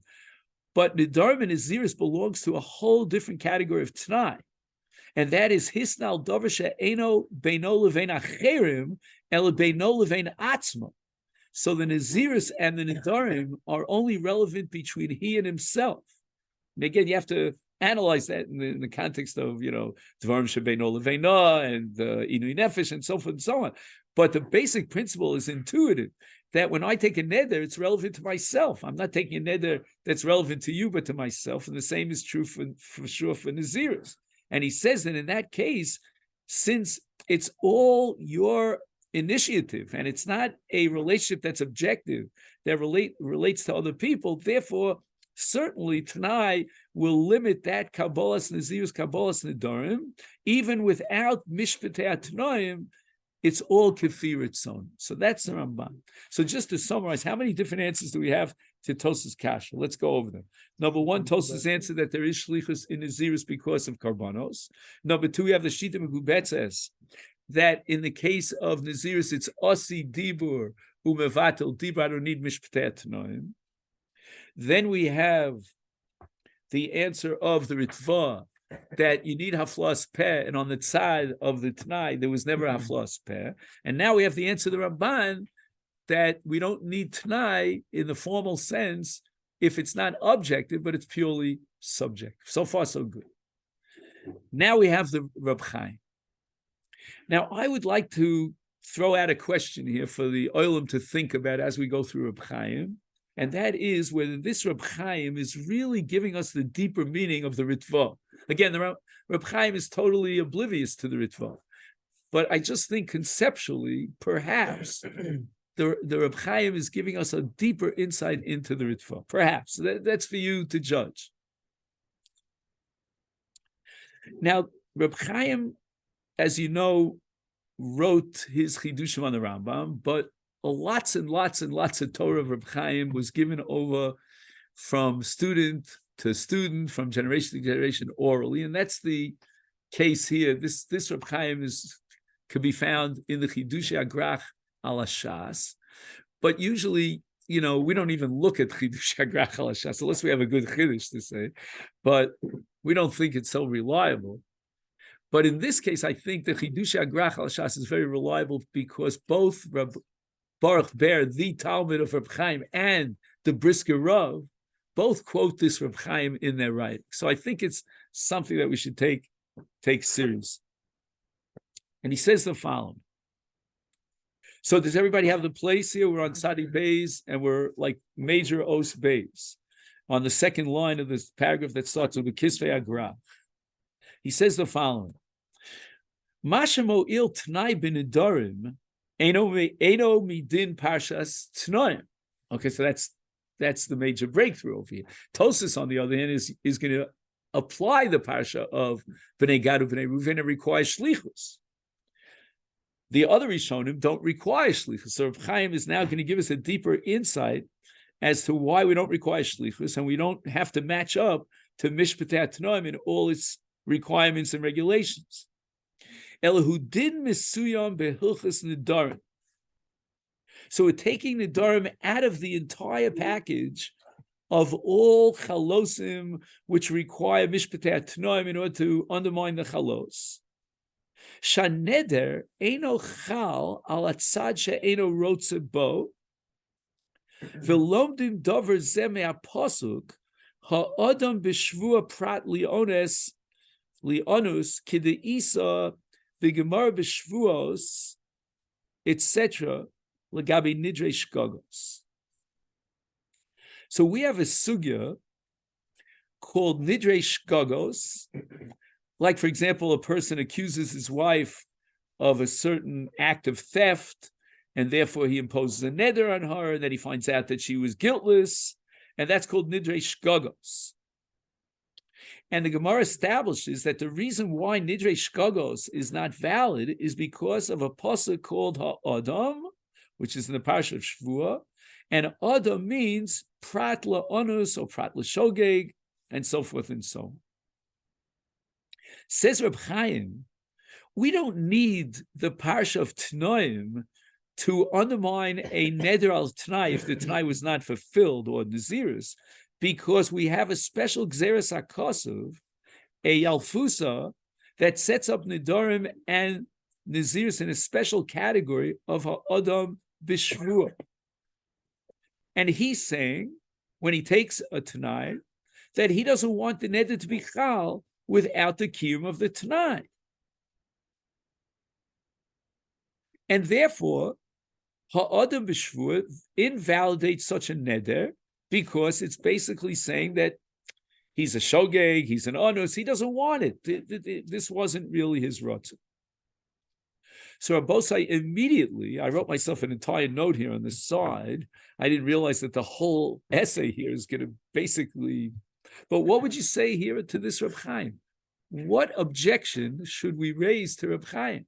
But Nedarim and Nazirus belongs to a whole different category of Tenai. And that is hisnal davar she'eino beino levein acherim ela beino levein atzmo. So the Nazirus and the Nedarim are only relevant between he and himself. And again, you have to analyze that in the context of, Dvarim shebeino leveina and inui nefesh and so forth and so on. But the basic principle is intuitive, that when I take a neder, it's relevant to myself. I'm not taking a neder that's relevant to you, but to myself. And the same is true for sure for Nazirus. And he says that in that case, since it's all your initiative and it's not a relationship that's objective, that relates to other people, therefore, certainly Tenai will limit that Kabbalah's Nazirus, Kabbalah's Nedarim, even without Mishpatei Tanoim. It's all Kefir Tzon. So that's the Ramban. So just to summarize, how many different answers do we have to Tosas Kasha? Let's go over them. Number one, Tosas answered that there is Shlichus in Nazirus because of Karbanos. Number two, we have the Shita Megubetzes, that in the case of Nazirus, it's Osi Dibur, Umevatel Dibur, I don't need Mishpatei Tanoim. Then we have the answer of the Ritva, that you need haflas peh, and on the side of the Tenai, there was never haflas peh. And now we have the answer of the Ramban, that we don't need Tenai in the formal sense if it's not objective, but it's purely subjective. So far, so good. Now we have the Reb Chaim. Now, I would like to throw out a question here for the Olam to think about as we go through Reb Chaim, and that is whether this Reb Chaim is really giving us the deeper meaning of the Ritva. Again, the Reb Chaim is totally oblivious to the Ritva, but I just think conceptually, perhaps, the Reb Chaim is giving us a deeper insight into the Ritva. Perhaps. That's for you to judge. Now, Reb Chaim, as you know, wrote his Chidushim on the Rambam, but lots and lots and lots of Torah of Reb Chaim was given over from student to student, from generation to generation orally, and that's the case here. This Reb Chaim could be found in the Chidushei Agrach al Shas, but usually, we don't even look at Chidushei Agrach al Shas unless we have a good Chiddush to say, but we don't think it's so reliable. But in this case, I think the Chidushei Agrach al Shas is very reliable because both Baruch Ber, the Talmud of Reb Chaim, and the Brisker Rav both quote this Reb Chaim in their writing. So I think it's something that we should take serious. And he says the following. So does everybody have the place here? We're on Sadi Beis, and we're like major Os Beis, on the second line of this paragraph that starts with the Kisvei Agrach. He says the following. Mashamo il Tenai BiNizirus Eino midin parshas Tanoim. Okay, so that's the major breakthrough over here. Tosas, on the other hand, is going to apply the parsha of Bnei Gad Bnei Reuven and requires shlichus. The other Rishonim don't require shlichus. So Reb Chaim is now going to give us a deeper insight as to why we don't require shlichus, and we don't have to match up to Mishpatei Tanoim in all its requirements and regulations. Elahudin misuyam behilchas nedarim. So we're taking nedarim out of the entire package of all chalosim which require mishpatei tanoim in order to undermine the chalos. Shaneder eino chal al atzad she'eino rotze bo v'lomdim davar zeh me'apasuk ha'adam b'shvua prat lionus k'de'isa the Gemara b'Shvuos, etc. L'gabi nidrei shkagos. So we have a sugya called nidrei shkagos. Like, for example, a person accuses his wife of a certain act of theft, and therefore he imposes a neder on her, and then he finds out that she was guiltless, and that's called nidrei shkagos. And the Gemara establishes that the reason why Nidrei Shkagos is not valid is because of a pasuk called Ha'adam, which is in the Parsha of Shvua, And Adam means prat la'onus or prat l'shogeg, and so forth and so on. Says Reb Chaim, we don't need the parsha of Tanoim to undermine a neder al Tenai if the Tenai was not fulfilled or Nazirus, because we have a special Gzeres HaKosov, a Yalfusa, that sets up Nedarim and Nazirus in a special category of Ha'adam B'Shvua. And he's saying, when he takes a Tenai, that he doesn't want the neder to be chal without the kiyum of the Tenai. And therefore, Ha'adam B'Shvua invalidates such a neder because it's basically saying that he's a shogeg, he's an onus, he doesn't want it. This wasn't really his ratzon. So Rabosai immediately, I wrote myself an entire note here on the side. I didn't realize that the whole essay here is going to basically, but what would you say here to this Reb Chaim? What objection should we raise to Reb Chaim?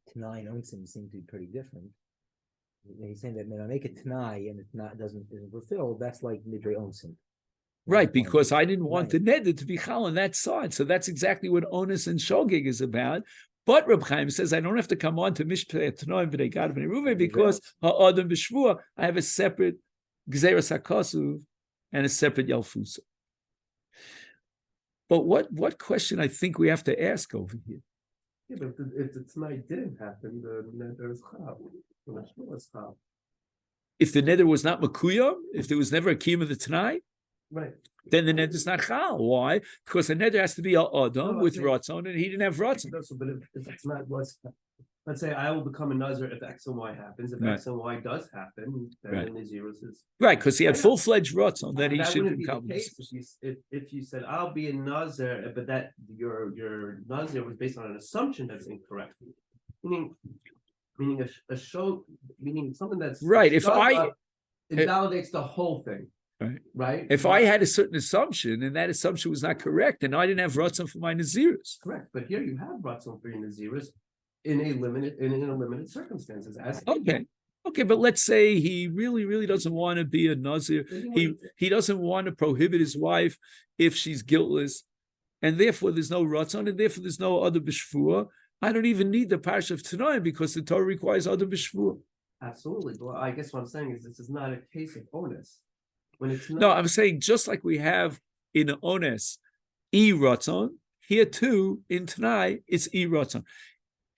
Tenai and Onsim seem to be pretty different. He's saying that when I make a Tenai and it's not isn't fulfilled, that's like Nidre Onsim. Right, because I didn't want Right. the neder to be chal on that side. So that's exactly what onus and shogeg is about. But Reb Chaim says I don't have to come on to Mishpeh Tanoim B'nei Gad B'nei Reuven because Ha'adam B'Shvua, I have a separate Gzeres HaKosuv and a separate Yalfusa. But what question I think we have to ask over here? Yeah, but if the tonight didn't happen, the neder is chal. The Mishpah is chal. If the neder was not makuyam, if there was never a kiyum of the Tanai, Right. then the neder is not chal. Why? Because the neder has to be a adam No, with I think- ratzon, and he didn't have ratzon. No, so, but if it's not was, let's say I will become a Nazir if X and Y happens. If Right. X and Y does happen, then Right. the Nazirus is. Right, because he had full-fledged ratzon that he That should wouldn't be become. the case if you said I'll be a Nazir, but that your Nazir was based on an assumption that's incorrect. Meaning a show, meaning something that's Right, if I- invalidates the whole thing. Right. Right. If I had a certain assumption and that assumption was not correct, and I didn't have ratzon for my nazirus. Correct, but here you have Ratzon for your Nazirus in a limited circumstances. As Okay, but let's say he really doesn't want to be a nazir. He doesn't want to prohibit his wife if she's guiltless, and therefore there's no ratzon, and therefore there's no other b'shvua. I don't even need the parsha of Tenai because the Torah requires other b'shvua. Absolutely. Well, I guess what I'm saying is this is not a case of onus. When it's not, No, I'm saying just like we have in Ones, ratzon, here too in Tenai, it's ratzon.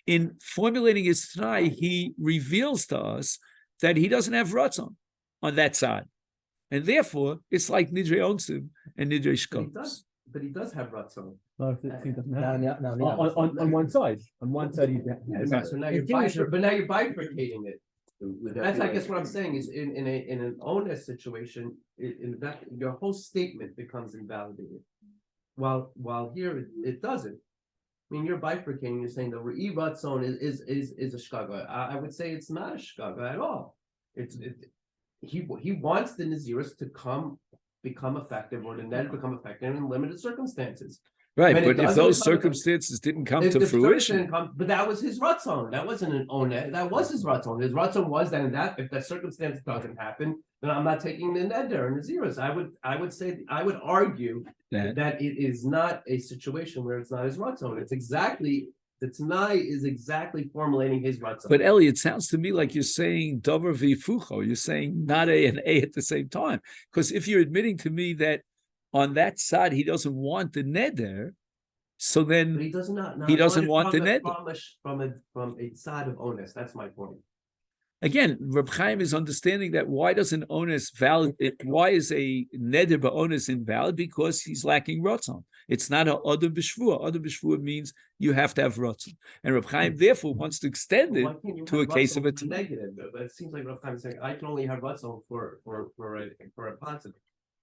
In formulating his Tenai, he reveals to us that he doesn't have ratzon on that side. And therefore, it's like Nidre Onsim and Nidre Shkops. but he does have Ratzon. No, he doesn't No, have. no, no, On one side, he has. So now you're bifurcating it. That's I guess what I'm saying is in an onus situation, in that your whole statement becomes invalidated. While here it doesn't. I mean, you're bifurcating. You're saying the Re'i Ratzon is a shkaga. I would say it's not a shkaga at all. He wants the Nazirus to become effective, or the net become effective in limited circumstances. Right, When it but if doesn't those become- circumstances didn't come If to the fruition, circumstance comes- but that was his ratzon. That wasn't an onet. That was his ratzon. His ratzon was that if that circumstance doesn't happen, then I'm not taking the neder and the zeros. I would argue that it is not a situation where it's not his ratzon. It's exactly the Tenai is exactly formulating his ratzon. but Eli, it sounds to me like you're saying davar v'fucho. You're saying not A and A at the same time. Because if you're admitting to me that on that side he doesn't want the neder, so But then he does not. he doesn't want from the a- neder. from a side of onus. That's my point. Again, Reb Chaim is understanding that why doesn't onus valid? Why is a neder ba'onus invalid? Because he's lacking ratzon. It's not a adam b'shvua. Adam b'shvua means you have to have ratzon, and Reb Chaim therefore wants to extend it Why can't you to have a case of ratzon a for negative. But it seems like Rav Chaim is saying I can only have ratzon for a positive.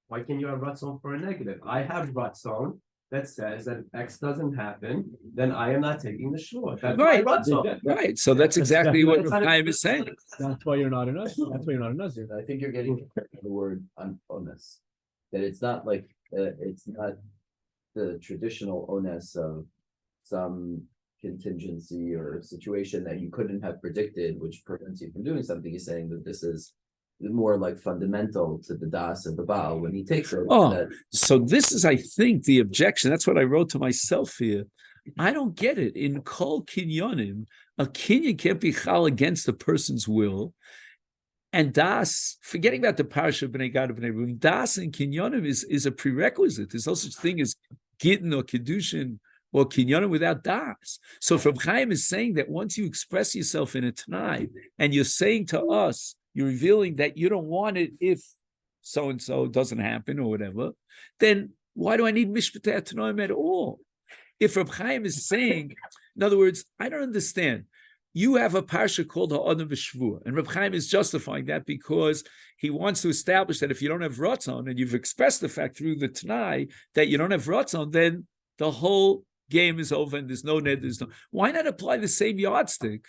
Why can't you have ratzon for a negative? I have ratzon that says that if X doesn't happen, then I am not taking the shore. That's Right. my ratzon. Right. So that's exactly what Reb Chaim is saying. That's why you're not a Nazir. That's why you're not a Nazir. I think you're getting the word onus, that it's not like, it's not the traditional onus of some contingency or situation that you couldn't have predicted, which prevents you from doing something. He's saying that this is more like fundamental to the das of the Baal when he takes it. So this is, I think, the objection. That's what I wrote to myself here. I don't get it. In Kol Kinyonim, a Kinyan can't be chal against a person's will. And das, forgetting about the parasha of Bnei Gad and Bnei Reuven, das and Kinyonim is a prerequisite. There's no such thing as Gittin or Kiddushin or Kinyonim without das. So if Reb Chaim is saying that once you express yourself in a Tenai, and you're saying to us, you're revealing that you don't want it if so-and-so doesn't happen or whatever, then why do I need Mishpatei Tanoim at all? If Reb Chaim is saying, in other words, I don't understand. You have a parsha called Ha'adam V'Shvua, and Reb Chaim is justifying that because he wants to establish that if you don't have Ratzon, and you've expressed the fact through the Tenai that you don't have Ratzon, then the whole game is over and there's no ned, there's no. Why not apply the same yardstick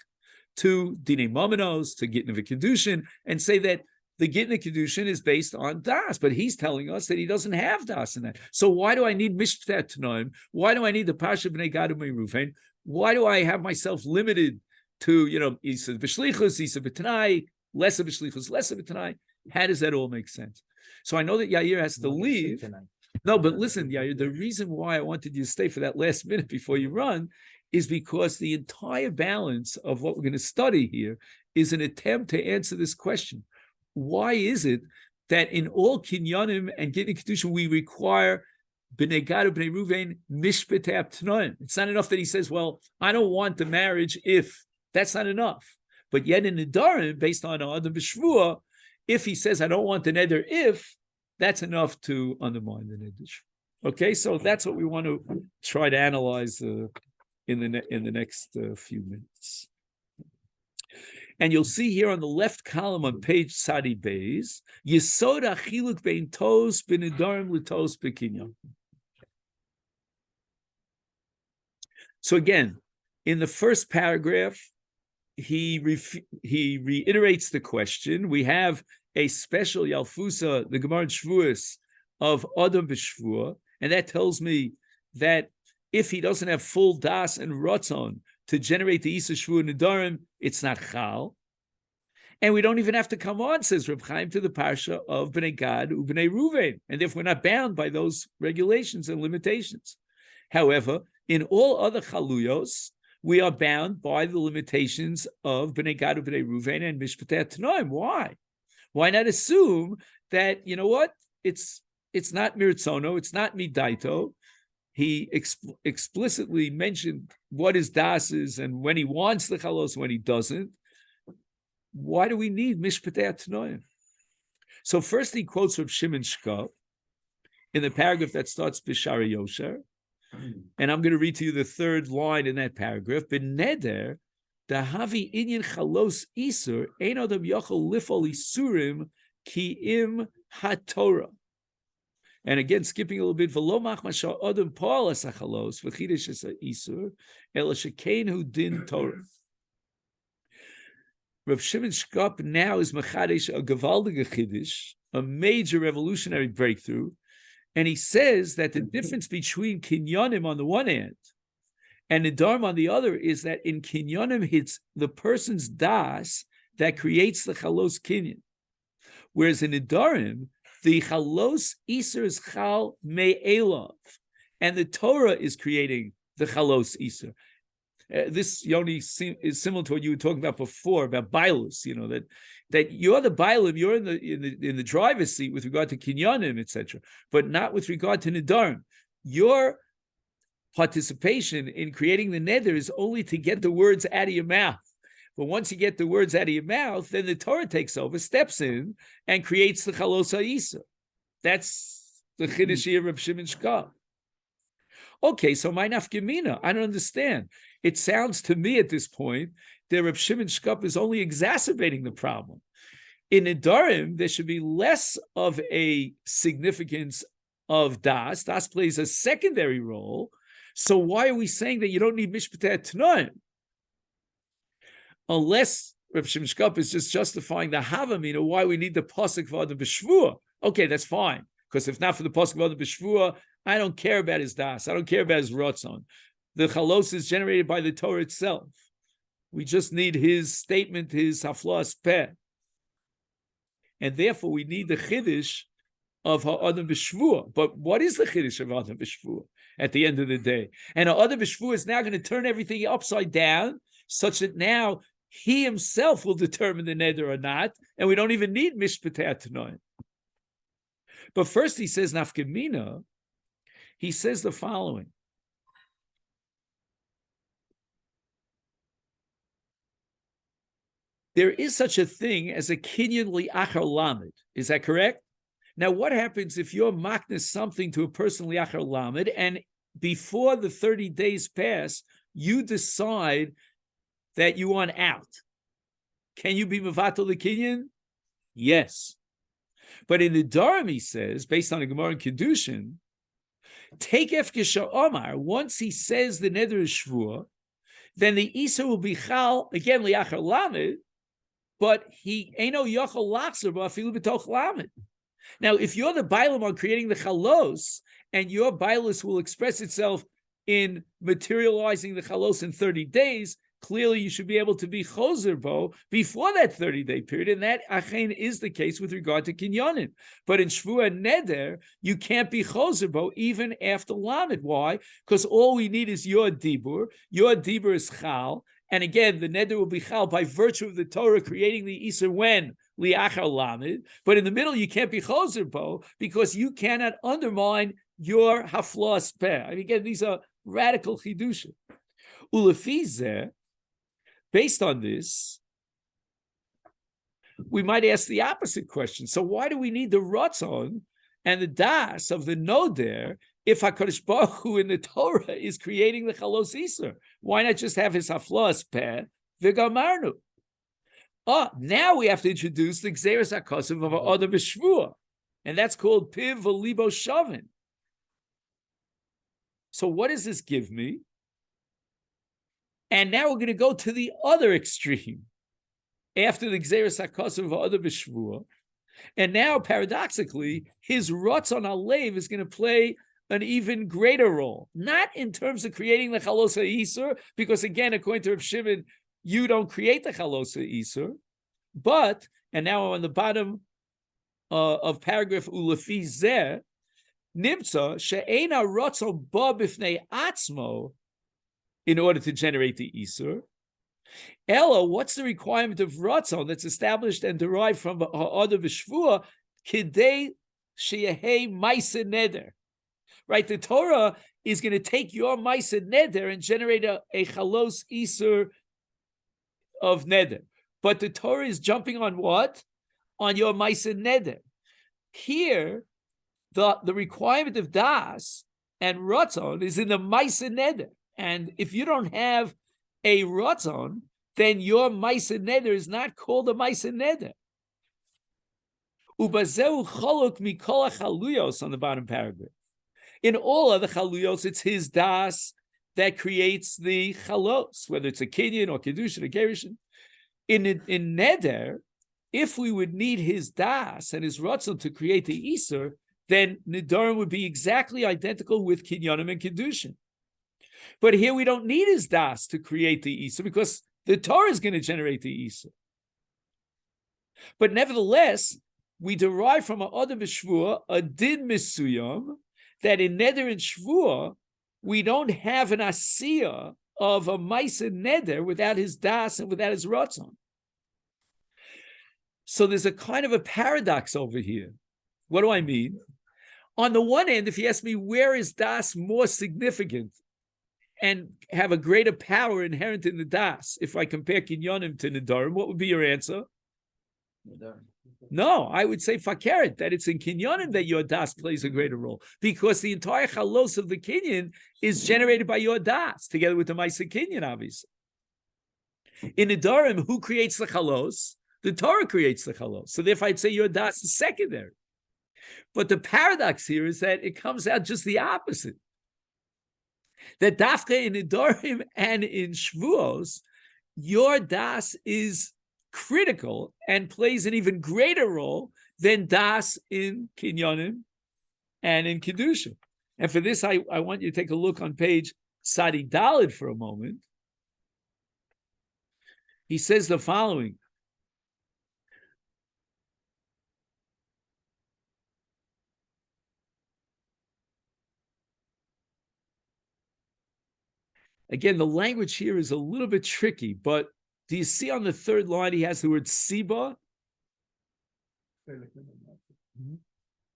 to Dinei Momenos, to Gittin V'Kedushin, and say that the Gittin Kedushin is based on das, but he's telling us that he doesn't have das in that. So why do I need Mishpat Tanoim? Why do I need the Pasha B'nei Gad U'Bnei Reuven? Why do I have myself limited to, Isa B'Shlichus, Isa B'Tenai, less of B'Shlichus, less of B'Tenai? How does that all make sense? So I know that Yair has to leave. No, but listen, Yair, the reason why I wanted you to stay for that last minute before you run is because the entire balance of what we're going to study here is an attempt to answer this question. Why is it that in all kinyanim and Gittin Kedushin we require B'nei Gad B'nei Reuven Mishpatei Tanoim? It's not enough that he says, well, I don't want the marriage if. That's not enough. But yet in Nedarim, based on Adam B'Shvua, if he says, I don't want the neder if, that's enough to undermine the neder. Okay, so that's what we want to try to analyze in the next few minutes. And you'll see here on the left column on page Sadi Beis, Yesod Achiluk Bein Tos BiNidarim L'Tos B'Kinyan. So again, in the first paragraph, he reiterates the question. We have a special Yalfusa, the Gemara Shvuas of Adam B'Shvua, and that tells me that if he doesn't have full das and ratzon to generate the Isa Shvu Nedarim, it's not chal. And we don't even have to come on, says Reb Chaim, to the parsha of Bnei Gad U'Bnei Reuven, and therefore we're not bound by those regulations and limitations. However, in all other chaluyos, we are bound by the limitations of Bnei Gad U'Bnei Reuven and Mishpatei Tanoim. Why? Why not assume that, you know what, it's not mirtzono, it's not midaito. He explicitly mentioned what his das is and when he wants the chalos, when he doesn't. Why do we need Mishpatei Tanoim? So first he quotes Reb Shimon Shkop in the paragraph that starts B'Shara Yosher, and I'm going to read to you the third line in that paragraph. B'neder dahavi inyan chalos isur ein adam yochel lifol isurim ki im haTorah. And again, skipping a little bit, v'lo machmasha adam paul as hachalos v'chidesh as isur ela shekeinu din Torah. Rav Shimon Shkop now is machadesh a gevaldige chiddush, a major revolutionary breakthrough, and he says that the difference between kinyanim on the one hand and nedarim on the other is that in kinyanim it's the person's das that creates the chalos kinyan, whereas in nedarim the chalos iser is chal me'elav, and the Torah is creating the chalos iser. This, Yoni, is similar to what you were talking about before about bailus. That you're the bailim, you're in the driver's seat with regard to kinyanim, etc., but not with regard to nedarim. Your participation in creating the neder is only to get the words out of your mouth. But once you get the words out of your mouth, then the Torah takes over, steps in, and creates the chalos ha'isa. That's the chiddush of Reb Shimon Shkop. Okay, so my nafkamina, I don't understand. It sounds to me at this point that Reb Shimon Shkop is only exacerbating the problem. In Nedarim, there should be less of a significance of das. Das plays a secondary role. So why are we saying that you don't need Mishpatei Tanoim? Unless Reb Shimon Shkop is just justifying the Havamina, why we need the Pasuk of Adam B'Shvua. Okay, that's fine. Because if not for the Pasuk of Adam B'Shvua, I don't care about his das. I don't care about his Ratzon. the chalos is generated by the Torah itself. We just need his statement, his haflas peh. And therefore we need the chiddush of ha'adam b'shvua. But what is the chiddush of ha'adam b'shvua at the end of the day? And ha'adam b'shvua is now going to turn everything upside down, such that now he himself will determine the neder or not, and we don't even need mishpatei tanoim. But first he says nafkamina. He says the following. There is such a thing as a kinyan li'achar lamed. Is that correct? Now, what happens if you're maknis something to a person li'achar lamed, and before the 30 days pass, you decide that you want out? Can you be mevatel the kinyan? Yes. But in the Nedarim, he says, based on a Gemara in Kedushin, take efkesha omar, once he says the neder is shvua, then the Isa will be chal, again, li'achar lamed, but he eino yochel lachzer ba'afilu b'toch lamed. Now, if you're the bailam on creating the chalos, and your bailus will express itself in materializing the chalos in 30 days, clearly you should be able to be choser bo before that 30-day period, and that achen is the case with regard to kinyanim. But in shvua neder, you can't be choser bo even after lamed. Why? Because all we need is your dibur. Your dibur is chal. And again, the neder will be chal by virtue of the Torah creating the Isser when? Li'achar lamed. But in the middle, you can't be choser bo because you cannot undermine your haflas peh. I mean, again, these are radical chidushim. Ulefizeh, based on this, we might ask the opposite question. So why do we need the ratzon and the das of the noder if HaKadosh Baruch Hu in the Torah is creating the chalos Isser? Why not just have his haflas peh v'gamarnu? Oh, now we have to introduce the gzeres hakasav of ha'adam b'shvua, and that's called piv v'libo shavin. So what does this give me? And now we're going to go to the other extreme after the gzeres hakasav of ha'adam b'shvua, and now paradoxically his ratzon alev is going to play an even greater role, not in terms of creating the chalos ha'isur, because again, according to Reb Shimon, you don't create the chalos ha'isur, but, and now I'm on the bottom of paragraph ulefi zeh, nimtza she'ena ratzon ba b'fnei atzmo, in order to generate the isur. Ella, what's the requirement of ratzon that's established and derived from ha'adam b'shvua kidei sheyehei ma'aseh neder? Right, the Torah is going to take your ma'aseh neder and generate a chalos isur of neder. But the Torah is jumping on what? On your ma'aseh neder. Here, the requirement of das and ratzon is in the ma'aseh neder. And if you don't have a ratzon, then your ma'aseh neder is not called a ma'aseh neder. Ubazeu cholok mikol chaluyos on the bottom paragraph. In all other chaluyos, it's his das that creates the chalos, whether it's a kinyan or kedushin or gerushin. In neder, if we would need his das and his ratzon to create the iser, then nedarim would be exactly identical with kinyanim and kedushin. But here we don't need his das to create the iser because the Torah is going to generate the iser. But nevertheless, we derive from ha'adam b'shvua a din misuyam, that in neder and shvua, we don't have an asiyah of a ma'aseh neder without his das and without his ratzon. So there's a kind of a paradox over here. What do I mean? On the one hand, if you ask me where is das more significant and have a greater power inherent in the das, if I compare kinyonim to nedarim, what would be your answer? Nedarim. No, I would say fakeret, that it's in kinyanim that your das plays a greater role, because the entire chalos of the kinyan is generated by your das, together with the ma'aseh kinyan, obviously. In nedarim, who creates the chalos? The Torah creates the chalos. So therefore I'd say your das is secondary. But the paradox here is that it comes out just the opposite. That dafka in nedarim and in shvuos, your das is critical and plays an even greater role than das in kinyanim and in kedusha. And for this, I want you to take a look on page Sadi Dalid for a moment, he says the following. Again, the language here is a little bit tricky, but do you see on the third line he has the word Siba?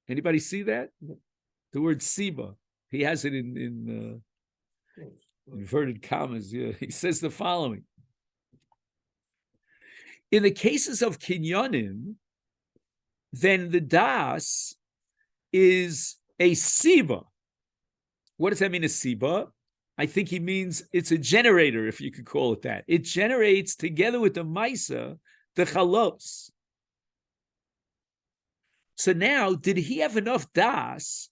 Anybody see that? The word Siba. He has it in inverted commas. Yeah. He says the following. In the cases of kinyanim, then the das is a Siba. What does that mean, a Siba? I think he means it's a generator, if you could call it that. It generates together with the Maisa, the Chalos. So now, did he have enough das?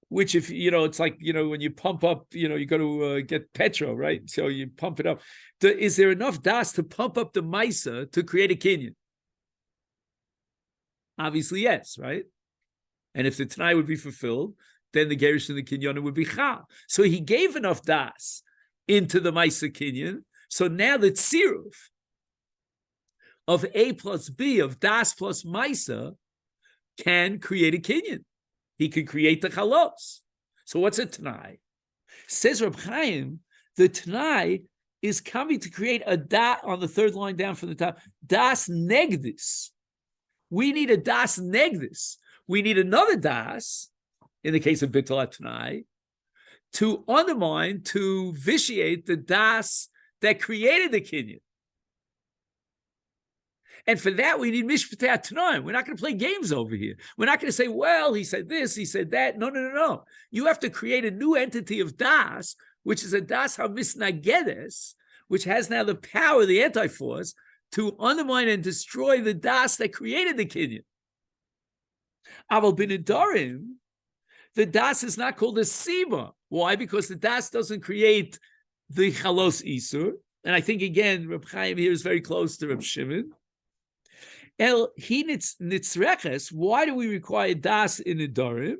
Which, if it's like, when you pump up, you go to get petrol, right? So you pump it up. Is there enough das to pump up the Maisa to create a Kinyan? Obviously, yes, right? And if the Tenai would be fulfilled, then the Gerish and the Kinyan would be Chal. So he gave enough das into the Maisa Kinyan. So now the Tziruf of A plus B, of das plus Maisa, can create a Kinyan. He can create the Chalos. So what's a Tenai? Says Reb Chaim, the Tenai is coming to create a dot on the third line down from the top. Das negdis. We need a das negdis. We need another das, in the case of Bittul Tenai, to undermine, to vitiate the das that created the Kinyan. And for that, we need Mishpatei Tanaim. We're not going to play games over here. We're not going to say, well, he said this, he said that. No. You have to create a new entity of Das, which is a Das HaMisnagedes, which has now the power, the anti-force, to undermine and destroy the Das that created the Kinyan. Aval BiNizirus, the Das is not called a Siba. Why? Because the Das doesn't create the Chalos Isur. And I think, again, Reb Chaim here is very close to Reb Shimon. El nitzreches. Why do we require das in Nedarim?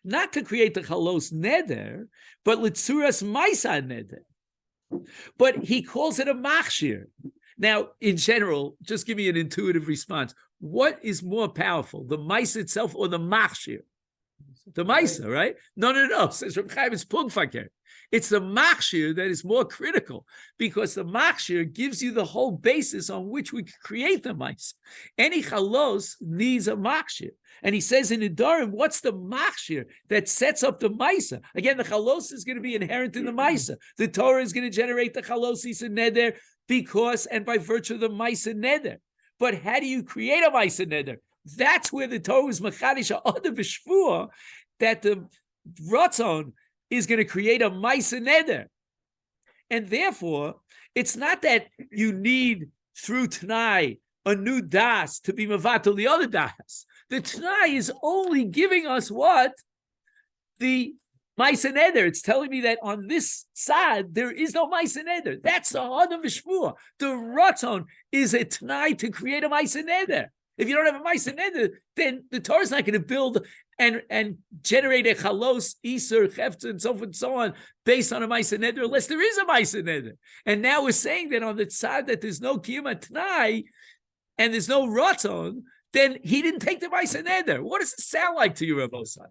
Not to create the chalos neder, but litzuras maisa neder. But he calls it a machshir. Now, in general, just give me an intuitive response. What is more powerful, the maisa itself or the machshir? The maisa, right? No. Says Reb Chaim, it's pugfaker. It's the machshir that is more critical, because the machshir gives you the whole basis on which we create the maisa. Any chalos needs a machshir. And he says in Nedarim, what's the machshir that sets up the maisa? Again, the chalos is going to be inherent in the maisa. The Torah is going to generate the chalos isa neder because, and by virtue of the maisa neder. But how do you create a maisa neder? That's where the Torah is machadish ha'odah b'shvua, that the ratzon is going to create a maisa neder. And therefore, it's not that you need, through Tenai, a new das to be mavatal the other das. The Tenai is only giving us what? The maisa neder. It's telling me that on this side, there is no maisa neder. That's the hod of Shvua. The ratzon is a Tenai to create a maisa neder. If you don't have a maisa neder, then the Torah is not going to build and generate a chalos, iser, chefta, and so forth and so on, based on a maisa neder, unless there is a maisa neder. And now we're saying that on the side that there's no kiyum Tenai and there's no ratzon, then he didn't take the maisa neder. What does it sound like to you, Rav Osai?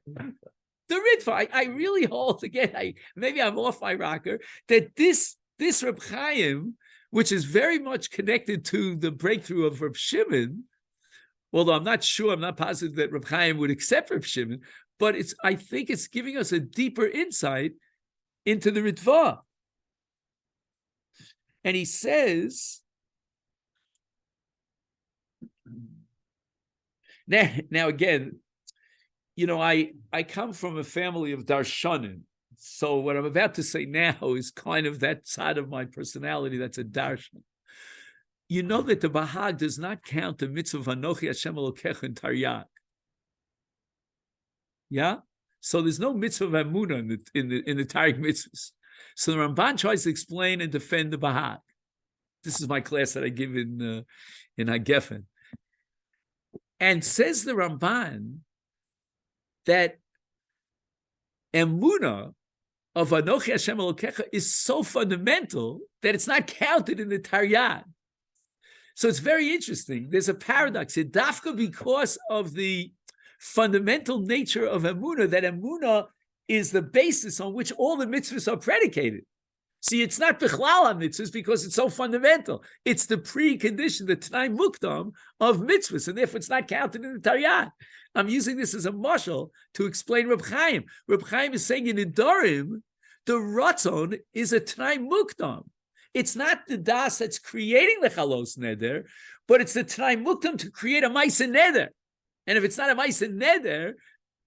The Ritva, I really hold, again, maybe I'm off my rocker, that this Reb Chaim, which is very much connected to the breakthrough of Reb Shimon, although I'm not positive that Reb Chaim would accept Reb Shimon, but I think it's giving us a deeper insight into the Ritva. And he says, now again, I come from a family of darshanim, so what I'm about to say now is kind of that side of my personality that's a darshan. You know that the Bahag does not count the mitzvah of Anochi Hashem Elokecha in Taryag. Yeah? So there's no mitzvah of Amunah in the Taryag mitzvahs. So the Ramban tries to explain and defend the Bahag. This is my class that I give in Hagefen. And says the Ramban that Emunah of Anochi Hashem Elokecha is so fundamental that it's not counted in the Taryag. So it's very interesting. There's a paradox here. Dafka, because of the fundamental nature of Emunah, that Emunah is the basis on which all the mitzvahs are predicated. See, it's not Bichlal mitzvahs because it's so fundamental. It's the precondition, the Tenai Mukdam of mitzvahs, and therefore it's not counted in the Taryag. I'm using this as a mashal to explain Reb Chaim. Reb Chaim is saying in Nedarim, the Ratzon is a Tenai Mukdam. It's not the das that's creating the Chalos Neder, but it's the Tenai Mukdam to create a Maisa Neder. And if it's not a Maisa Neder,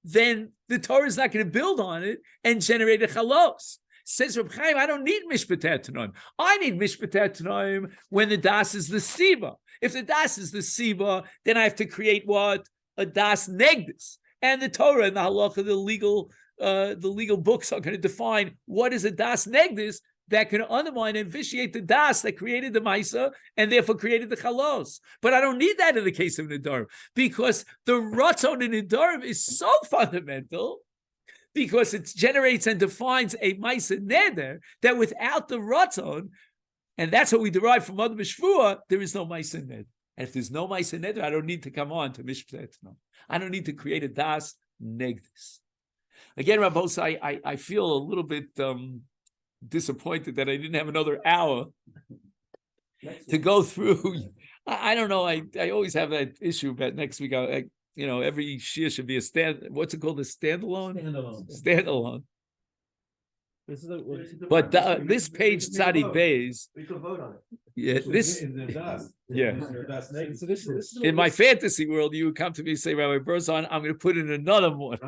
then the Torah is not going to build on it and generate a Chalos. Says Reb Chaim, I don't need Mishpatat Tanoim. I need Mishpatat Tanoim when the das is the Siba. If the das is the Siba, then I have to create what? A das negdis. And the Torah and the halacha, the legal books are going to define what is a das negdis that can undermine and vitiate the das that created the Maisa and therefore created the Chalos. But I don't need that in the case of Nedarim, because the Ratzon in Nedarim is so fundamental, because it generates and defines a Maisa Neder, that without the Ratzon, and that's what we derive from Adam Mishvua, there is no Maisa Neder. And if there's no Maisa Neder, I don't need to come on to Mishpat. I don't need to create a das negdis. Again, Rabbos, I feel a little bit disappointed that I didn't have another hour to go through. I don't know. I always have that issue about next week. Every shir should be what's it called? A standalone? Standalone. But this page, Tzadi Beis. We could vote on it. Yeah, So this in my fantasy world, you would come to me and say, Rabbi Berzon, I'm going to put in another one.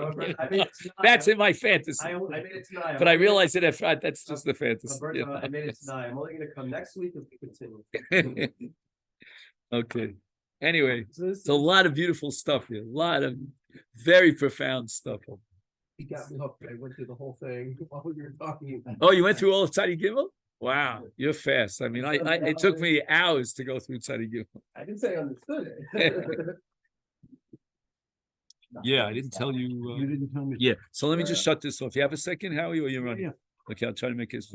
That's in my fantasy. I made it tonight. But I realize that if that's just the fantasy. I made it tonight. I'm only going to come next week if we continue. Okay. Anyway, it's a lot of beautiful stuff here. A lot of very profound stuff. You got me hooked. I went through the whole thing while we were talking. Oh, you went through all of Tzadi Gimel? Wow, you're fast. I mean, it took me hours to go through Tzadi Gimel. I didn't say I understood it. Yeah, I didn't tell you. You didn't tell me. Yeah, so let me just shut this off. You have a second, Howie, or you're running? Yeah. Okay, I'll try to make it as fast.